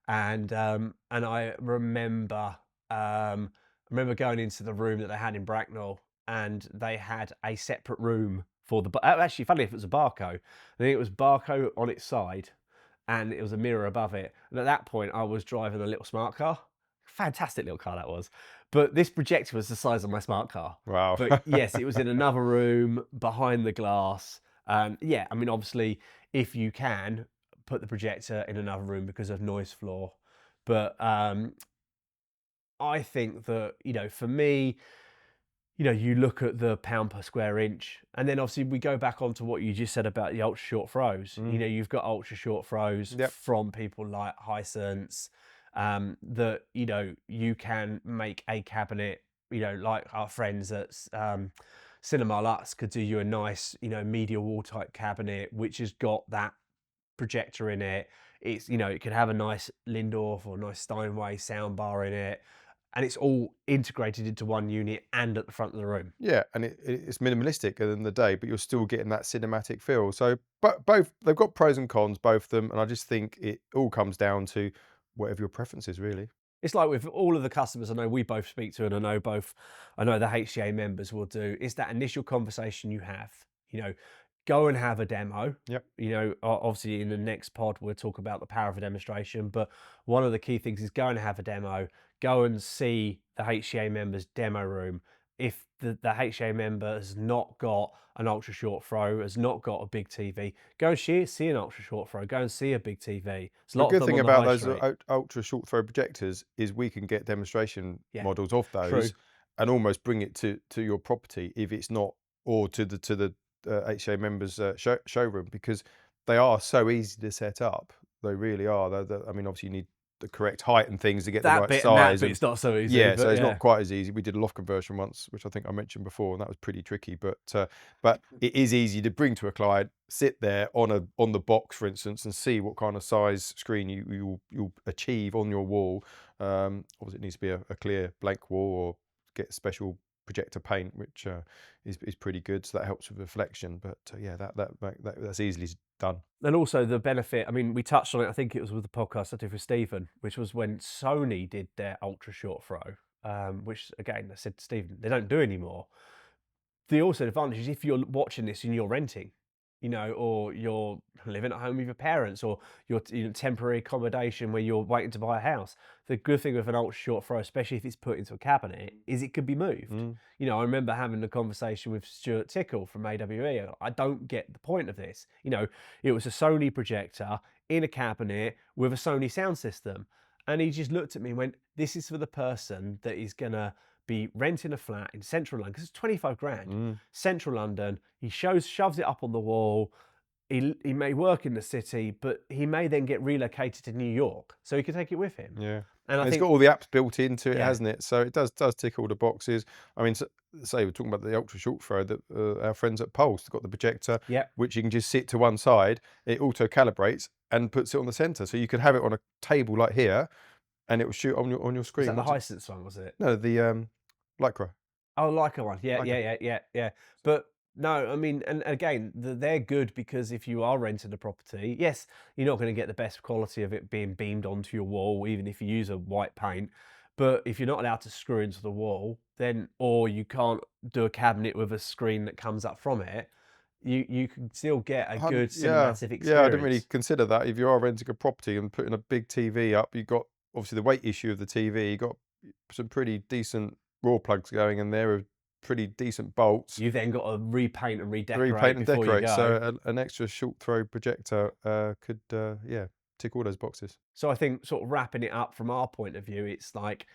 Speaker 1: and I remember going into the room that they had in Bracknell, and they had a separate room for the. Actually, funny if it was a Barco. I think it was Barco on its side, and it was a mirror above it. And at that point, I was driving a little smart car. Fantastic little car that was. But this projector was the size of my smart car.
Speaker 2: Wow.
Speaker 1: But yes, it was in another room behind the glass. Yeah, I mean, obviously, if you can, put the projector in another room because of noise floor. But I think that, for me, you look at the pound per square inch, and then obviously we go back onto what you just said about the ultra short throws. You've got ultra short throws from people like Hisense, that, you can make a cabinet, like our friends at Cinema Lux could do you a nice, media wall type cabinet, which has got that projector in it. It's, it could have a nice Lindorf or nice Steinway soundbar in it. And it's all integrated into one unit and at the front of the room.
Speaker 2: Yeah, and it's minimalistic at the end of the day, but you're still getting that cinematic feel. So, but both, they've got pros and cons, both of them, and I just think it all comes down to whatever your preference is, really.
Speaker 1: It's like with all of the customers I know we both speak to, and I know the HCA members will do, is that initial conversation you have, go and have a demo.
Speaker 2: Yep.
Speaker 1: Obviously in the next pod, we'll talk about the power of a demonstration, but one of the key things is go and have a demo, go and see the HCA members demo room. If the HCA member has not got an ultra short throw, has not got a big TV, go and see an ultra short throw, go and see a big TV.
Speaker 2: The good thing about those ultra short throw projectors is we can get demonstration models of those and almost bring it to your property if it's not, or to the HCA members showroom, because they are so easy to set up. They really are. I mean, obviously you need the correct height and things to get the right size.
Speaker 1: It's not so easy.
Speaker 2: Yeah, so it's not quite as easy. We did a loft conversion once, which I think I mentioned before, and that was pretty tricky. But it is easy to bring to a client, sit there on the box, for instance, and see what kind of size screen you'll achieve on your wall. Obviously, it needs to be a clear blank wall, or get special projector paint, which is pretty good. So that helps with reflection. But yeah, that's easily done.
Speaker 1: And also the benefit, I mean, we touched on it, I think it was with the podcast I did with Stephen, which was when Sony did their ultra short throw, which again, I said to Stephen, they don't do anymore. The also advantage is if you're watching this and you're renting, or you're living at home with your parents, or you're in temporary accommodation where you're waiting to buy a house. The good thing with an ultra short throw, especially if it's put into a cabinet, is it could be moved. I remember having a conversation with Stuart Tickle from AWE. I don't get the point of this. It was a Sony projector in a cabinet with a Sony sound system. And he just looked at me and went, this is for the person that is going to be renting a flat in central London, because it's 25 grand, central London. He shoves it up on the wall. He may work in the city, but he may then get relocated to New York, so he can take it with him.
Speaker 2: Yeah,
Speaker 1: and
Speaker 2: it's got all the apps built into it, hasn't it? So it does tick all the boxes. I mean, say we're talking about the ultra short throw, that our friends at Pulse have got the projector, which you can just sit to one side. It auto calibrates and puts it on the center, so you could have it on a table like here, and it will shoot on your screen.
Speaker 1: Was that the Hisense one? Was it?
Speaker 2: No, the Lycra.
Speaker 1: Oh, Lycra one. Yeah. But no, I mean, and again, they're good because if you are renting a property, yes, you're not going to get the best quality of it being beamed onto your wall, even if you use a white paint. But if you're not allowed to screw into the wall, then, or you can't do a cabinet with a screen that comes up from it, you can still get a good cinematic experience.
Speaker 2: Yeah, I didn't really consider that. If you are renting a property and putting a big TV up, you've got obviously the weight issue of the TV. You've got some pretty decent raw plugs going in there with pretty decent bolts.
Speaker 1: You've then got to repaint and redecorate before you go.
Speaker 2: So an extra short throw projector could tick all those boxes.
Speaker 1: So I think, sort of wrapping it up from our point of view, it's like,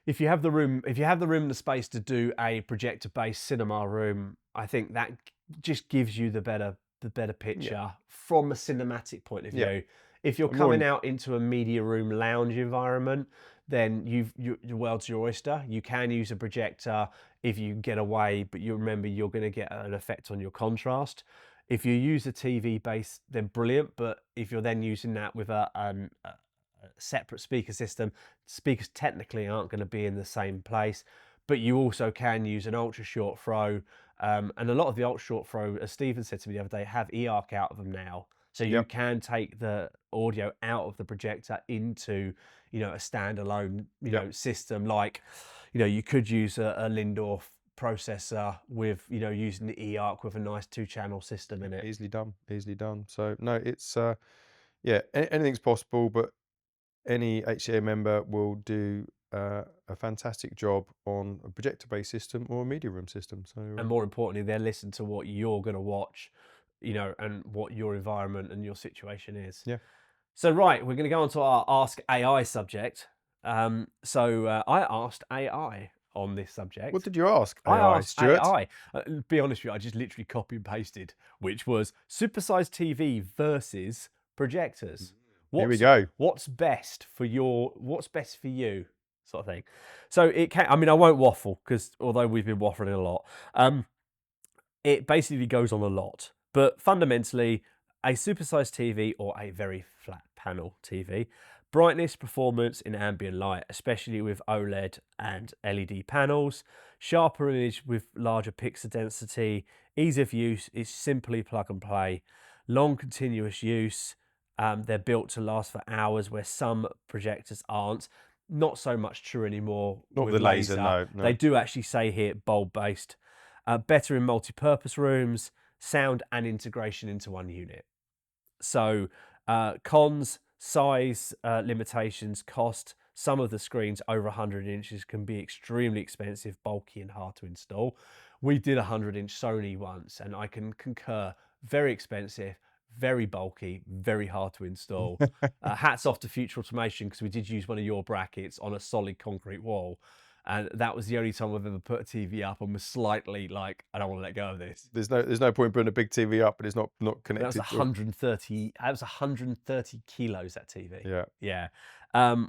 Speaker 1: if you have the room, and the space to do a projector-based cinema room, I think that just gives you the better picture from a cinematic point of view.
Speaker 2: Yeah.
Speaker 1: If you're
Speaker 2: And more
Speaker 1: coming out into a media room lounge environment, then your world's your oyster. You can use a projector if you get away, but you remember you're going to get an effect on your contrast. If you use a TV base, then brilliant. But if you're then using that with a separate speaker system, speakers technically aren't going to be in the same place. But you also can use an ultra short throw, and a lot of the ultra short throw, as Stephen said to me the other day, have EARC out of them now. So you can take the audio out of the projector into, a standalone, system. Like, you could use a Lindorf processor with, using the EARC with a nice 2-channel system in it.
Speaker 2: Easily done. So no, it's anything's possible, but any HCA member will do a fantastic job on a projector-based system or a media room system. So
Speaker 1: and more importantly, they'll listen to what you're going to watch, and what your environment and your situation is.
Speaker 2: Yeah.
Speaker 1: So right, we're going to go on to our Ask AI subject. So I asked AI on this subject.
Speaker 2: what did you ask?
Speaker 1: I
Speaker 2: AI,
Speaker 1: asked
Speaker 2: Stuart?
Speaker 1: AI. Be honest with you, I just literally copy and pasted, which was supersized TV versus projectors.
Speaker 2: Here we go.
Speaker 1: What's best for you, sort of thing. So it can. I mean, I won't waffle because although we've been waffling a lot, it basically goes on a lot. But fundamentally, a supersized TV or a very flat panel TV, brightness, performance in ambient light, especially with OLED and LED panels, sharper image with larger pixel density, ease of use is simply plug and play, long continuous use. They're built to last for hours, where some projectors aren't. Not so much true anymore.
Speaker 2: Not
Speaker 1: with
Speaker 2: the laser, no.
Speaker 1: They do actually say here bulb based. Better in multi-purpose rooms, sound and integration into one unit. So cons, size limitations, cost. Some of the screens over 100 inches can be extremely expensive, bulky and hard to install. We did a 100-inch Sony once, and I can concur, very expensive, very bulky, very hard to install. Hats off to Future Automation, because we did use one of your brackets on a solid concrete wall. And that was the only time I've ever put a TV up and was slightly like, I don't want to let go of this.
Speaker 2: There's no point putting a big TV up, but it's not connected.
Speaker 1: That was 130. That was 130 kilos. That TV.
Speaker 2: Yeah.
Speaker 1: Yeah.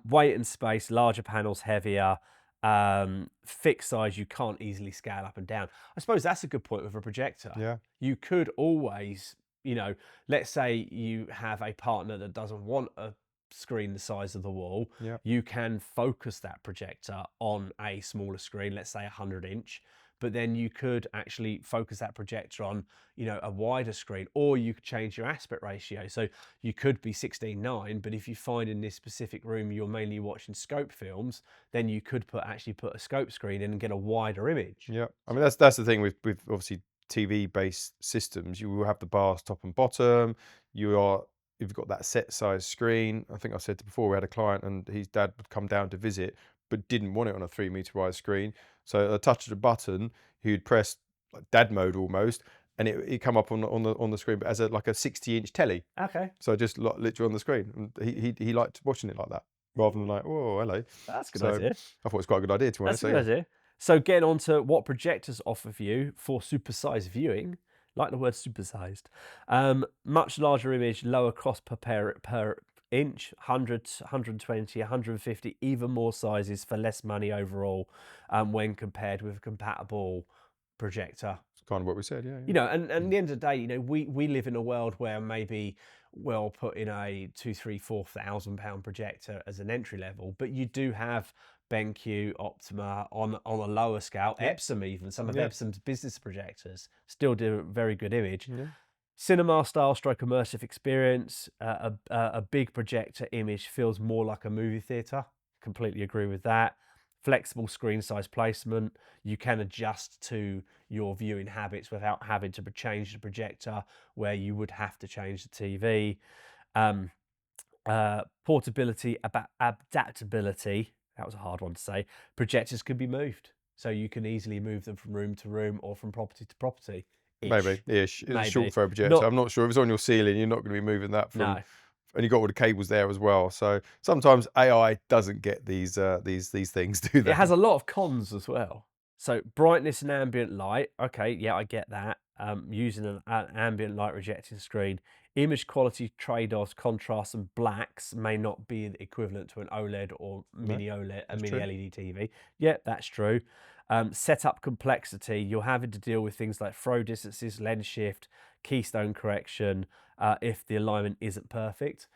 Speaker 1: Weight and space, larger panels, heavier. Fixed size, you can't easily scale up and down. I suppose that's a good point with a projector.
Speaker 2: Yeah.
Speaker 1: You could always, let's say you have a partner that doesn't want a screen the size of the wall, you can focus that projector on a smaller screen, let's say 100-inch, but then you could actually focus that projector on, a wider screen, or you could change your aspect ratio. So you could be 16:9, but if you find in this specific room you're mainly watching scope films, then you could actually put a scope screen in and get a wider image.
Speaker 2: Yeah. I mean, that's the thing with obviously TV-based systems. You will have the bars top and bottom. You've got that set size screen. I think I said before, we had a client and his dad would come down to visit, but didn't want it on a 3-meter wide screen. So at a touch of a button, he would press like dad mode almost, and it come up on the screen, but as a 60-inch telly.
Speaker 1: Okay.
Speaker 2: So just literally on the screen. And he liked watching it like that, rather than like, oh, hello.
Speaker 1: That's a good idea.
Speaker 2: I thought it was quite a good idea, to be honest.
Speaker 1: That's a good idea. So getting on to what projectors offer for you for supersized viewing. Like the word supersized. Much larger image, lower cost per inch, 100, 120, 150, even more sizes for less money overall, when compared with a compatible projector.
Speaker 2: It's kind of what we said, yeah.
Speaker 1: And at the end of the day, we live in a world where maybe we'll put in a £2,000, £3,000, £4,000 projector as an entry level, but you do have BenQ, Optima on a lower scale, Epsom even. Some of Epsom's business projectors still do a very good image. Yeah. Cinema style stroke immersive experience. A big projector image feels more like a movie theatre. Completely agree with that. Flexible screen size placement. You can adjust to your viewing habits without having to change the projector, where you would have to change the TV. Portability, adaptability. That was a hard one to say. Projectors can be moved, so you can easily move them from room to room or from property to property.
Speaker 2: Maybe. It's a short throw projector. I'm not sure if it's on your ceiling. You're not going to be moving that from and you got all the cables there as well. So sometimes AI doesn't get these things, do they?
Speaker 1: It has a lot of cons as well. So brightness and ambient light. Okay, yeah, I get that. Using an ambient light rejecting screen. Image quality trade-offs, contrast and blacks may not be equivalent to an OLED or mini OLED, a mini
Speaker 2: true.
Speaker 1: LED TV. Yeah, that's true. Setup complexity. You're having to deal with things like throw distances, lens shift, keystone correction, if the alignment isn't perfect.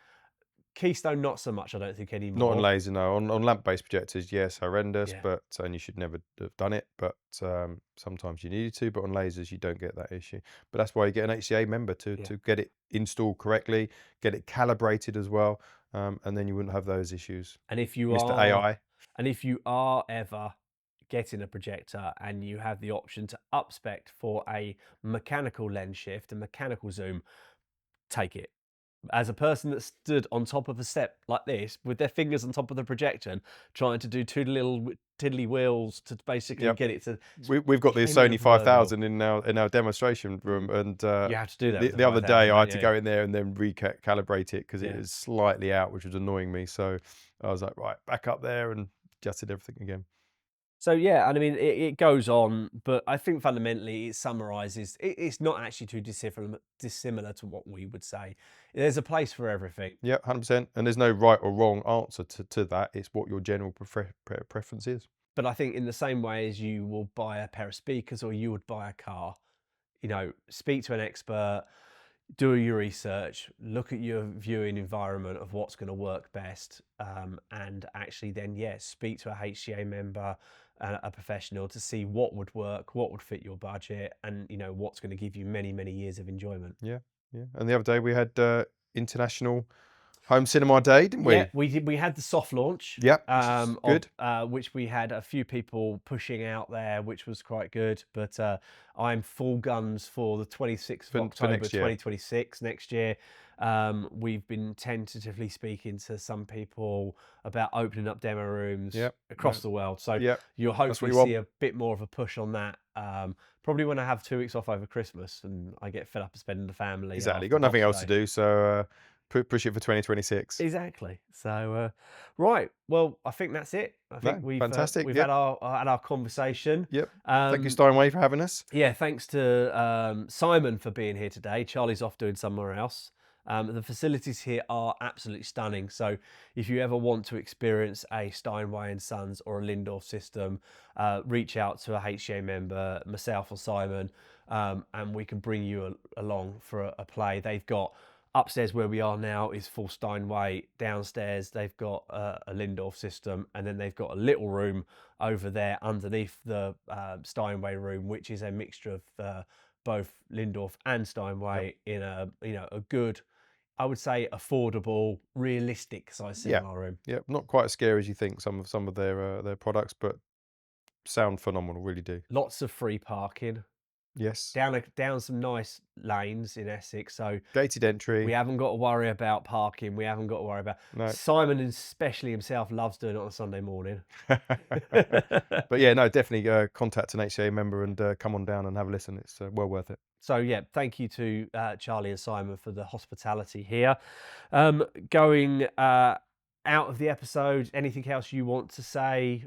Speaker 1: Keystone, not so much, I don't think, anymore.
Speaker 2: Not on laser, no. On lamp-based projectors, yes, horrendous,
Speaker 1: Yeah.
Speaker 2: but and you should never have done it. But sometimes you needed to. But on lasers, you don't get that issue. But that's why you get an HCA member to get it installed correctly, get it calibrated as well, and then you wouldn't have those issues.
Speaker 1: And if you
Speaker 2: Mr.
Speaker 1: are
Speaker 2: AI,
Speaker 1: and if you are ever getting a projector and you have the option to upspec for a mechanical lens shift, a mechanical zoom, take it. As a person that stood on top of a step like this with their fingers on top of the projection, trying to do two little tiddly wheels to basically
Speaker 2: Yep.
Speaker 1: get it to.
Speaker 2: we've got the
Speaker 1: came
Speaker 2: Sony
Speaker 1: the proverbial.
Speaker 2: 5000 in our demonstration room, and
Speaker 1: You have to do that with the
Speaker 2: the other
Speaker 1: 5000,
Speaker 2: day I had
Speaker 1: don't
Speaker 2: to
Speaker 1: you?
Speaker 2: go in there and then recalibrate it because it
Speaker 1: Yeah.
Speaker 2: was slightly out, which was annoying me. So I was like, right, back up there and adjusted everything again.
Speaker 1: So yeah, and I mean it goes on, but I think fundamentally it summarises. It's not actually too dissimilar to what we would say. There's a place for everything.
Speaker 2: Yeah, 100%. And there's no right or wrong answer to that. It's what your general preference is.
Speaker 1: But I think in the same way as you will buy a pair of speakers or you would buy a car, you know, speak to an expert, do your research, look at your viewing environment of what's going to work best, and actually then, yes, speak to a HCA member, a professional to see what would work, what would fit your budget, and, you know, what's going to give you many, many years of enjoyment.
Speaker 2: Yeah, yeah. And the other day we had International Home Cinema Day, didn't we?
Speaker 1: Yeah, we did. We had the soft launch.
Speaker 2: Yep, which is good.
Speaker 1: Which we had a few people pushing out there, which was quite good. But I'm full guns for the 26th of
Speaker 2: For
Speaker 1: October,
Speaker 2: next year.
Speaker 1: 2026, next year. We've been tentatively speaking to some people about opening up demo rooms
Speaker 2: Yep,
Speaker 1: across the world. So
Speaker 2: Yep,
Speaker 1: you'll
Speaker 2: what
Speaker 1: hopefully
Speaker 2: you want.
Speaker 1: see a bit more of a push on that. Probably when I have 2 weeks off over Christmas and I get fed up of spending the family.
Speaker 2: Exactly.
Speaker 1: after
Speaker 2: Got nothing else
Speaker 1: Boxing
Speaker 2: to
Speaker 1: Day.
Speaker 2: do, so push it for 2026.
Speaker 1: Exactly. So, right. Well, I think that's it. I think
Speaker 2: No, fantastic,
Speaker 1: we've
Speaker 2: yep.
Speaker 1: had our conversation.
Speaker 2: Yep. Thank you, Steinway, for having us.
Speaker 1: Yeah. Thanks to Simon for being here today. Charlie's off doing somewhere else. The facilities here are absolutely stunning. So, if you ever want to experience a Steinway and Sons or a Lindorf system, reach out to a HCA member, myself or Simon, and we can bring you along for a play. They've got. Upstairs where we are now is full Steinway. Downstairs they've got a Lindorf system, and then they've got a little room over there underneath the Steinway room, which is a mixture of both Lindorf and Steinway in a a good, I would say, affordable, realistic size cinema room.
Speaker 2: Yeah, not quite as scary as you think. Some of their products, but sound phenomenal, really do.
Speaker 1: Lots of free parking.
Speaker 2: Yes.
Speaker 1: Down some nice lanes in Essex, so
Speaker 2: Gated entry.
Speaker 1: we haven't got to worry about parking. We haven't got to worry about.
Speaker 2: No.
Speaker 1: Simon, especially himself, loves doing it on a Sunday morning.
Speaker 2: But yeah, no, definitely contact an HCA member and come on down and have a listen. It's well worth it.
Speaker 1: So yeah, thank you to Charlie and Simon for the hospitality here. Going out of the episode, anything else you want to say,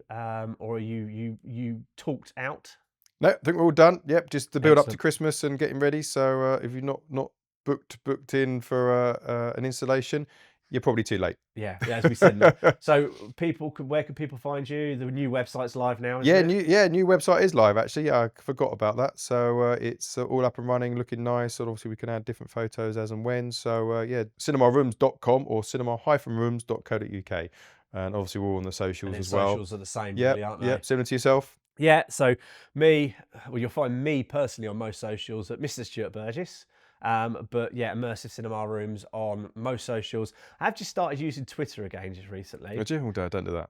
Speaker 1: or you talked out?
Speaker 2: No, I think we're all done. Yep, just the build up to
Speaker 1: Excellent.
Speaker 2: Christmas and getting ready. So if you're not booked in for an installation, you're probably too late.
Speaker 1: Yeah, as we said. So where can people find you? The new website's live now, isn't it?
Speaker 2: New website is live actually. Yeah, I forgot about that. So it's all up and running, looking nice. And obviously we can add different photos as and when. So yeah, cinemarooms.com or cinema-rooms.co.uk. And obviously we're all on the socials as well.
Speaker 1: Socials are the same,
Speaker 2: Yeah,
Speaker 1: really, aren't they?
Speaker 2: yeah, similar to yourself.
Speaker 1: Yeah, so you'll find me personally on most socials at Mr. Stuart Burgess. But yeah, Immersive Cinema Rooms on most socials. I've just started using Twitter again just recently.
Speaker 2: Would you? Don't do that.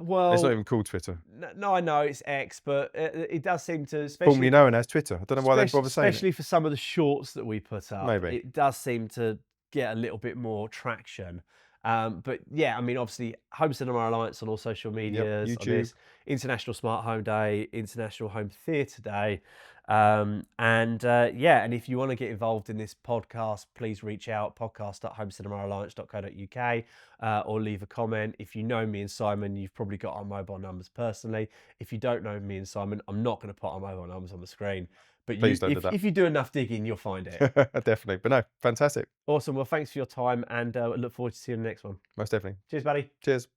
Speaker 1: Well,
Speaker 2: It's not even called Twitter.
Speaker 1: No, I know it's X, but it does seem to,
Speaker 2: Formerly known as Twitter. I don't know why they bother saying it.
Speaker 1: especially for some of the shorts that we put up.
Speaker 2: Maybe.
Speaker 1: It does seem to get a little bit more traction. But yeah, I mean, obviously, Home Cinema Alliance on all social medias, on
Speaker 2: YouTube.
Speaker 1: this International Smart Home Day, International Home Theatre Day, And if you want to get involved in this podcast, please reach out, podcast@homecinemalliance.co.uk, or leave a comment. If you know me and Simon, you've probably got our mobile numbers personally. If you don't know me and Simon, I'm not going to put our mobile numbers on the screen. But
Speaker 2: Please don't do that.
Speaker 1: if you do enough digging, you'll find it.
Speaker 2: Definitely. But no, fantastic.
Speaker 1: Awesome. Well, thanks for your time, and look forward to seeing you in the next one.
Speaker 2: Most definitely.
Speaker 1: Cheers, buddy.
Speaker 2: Cheers.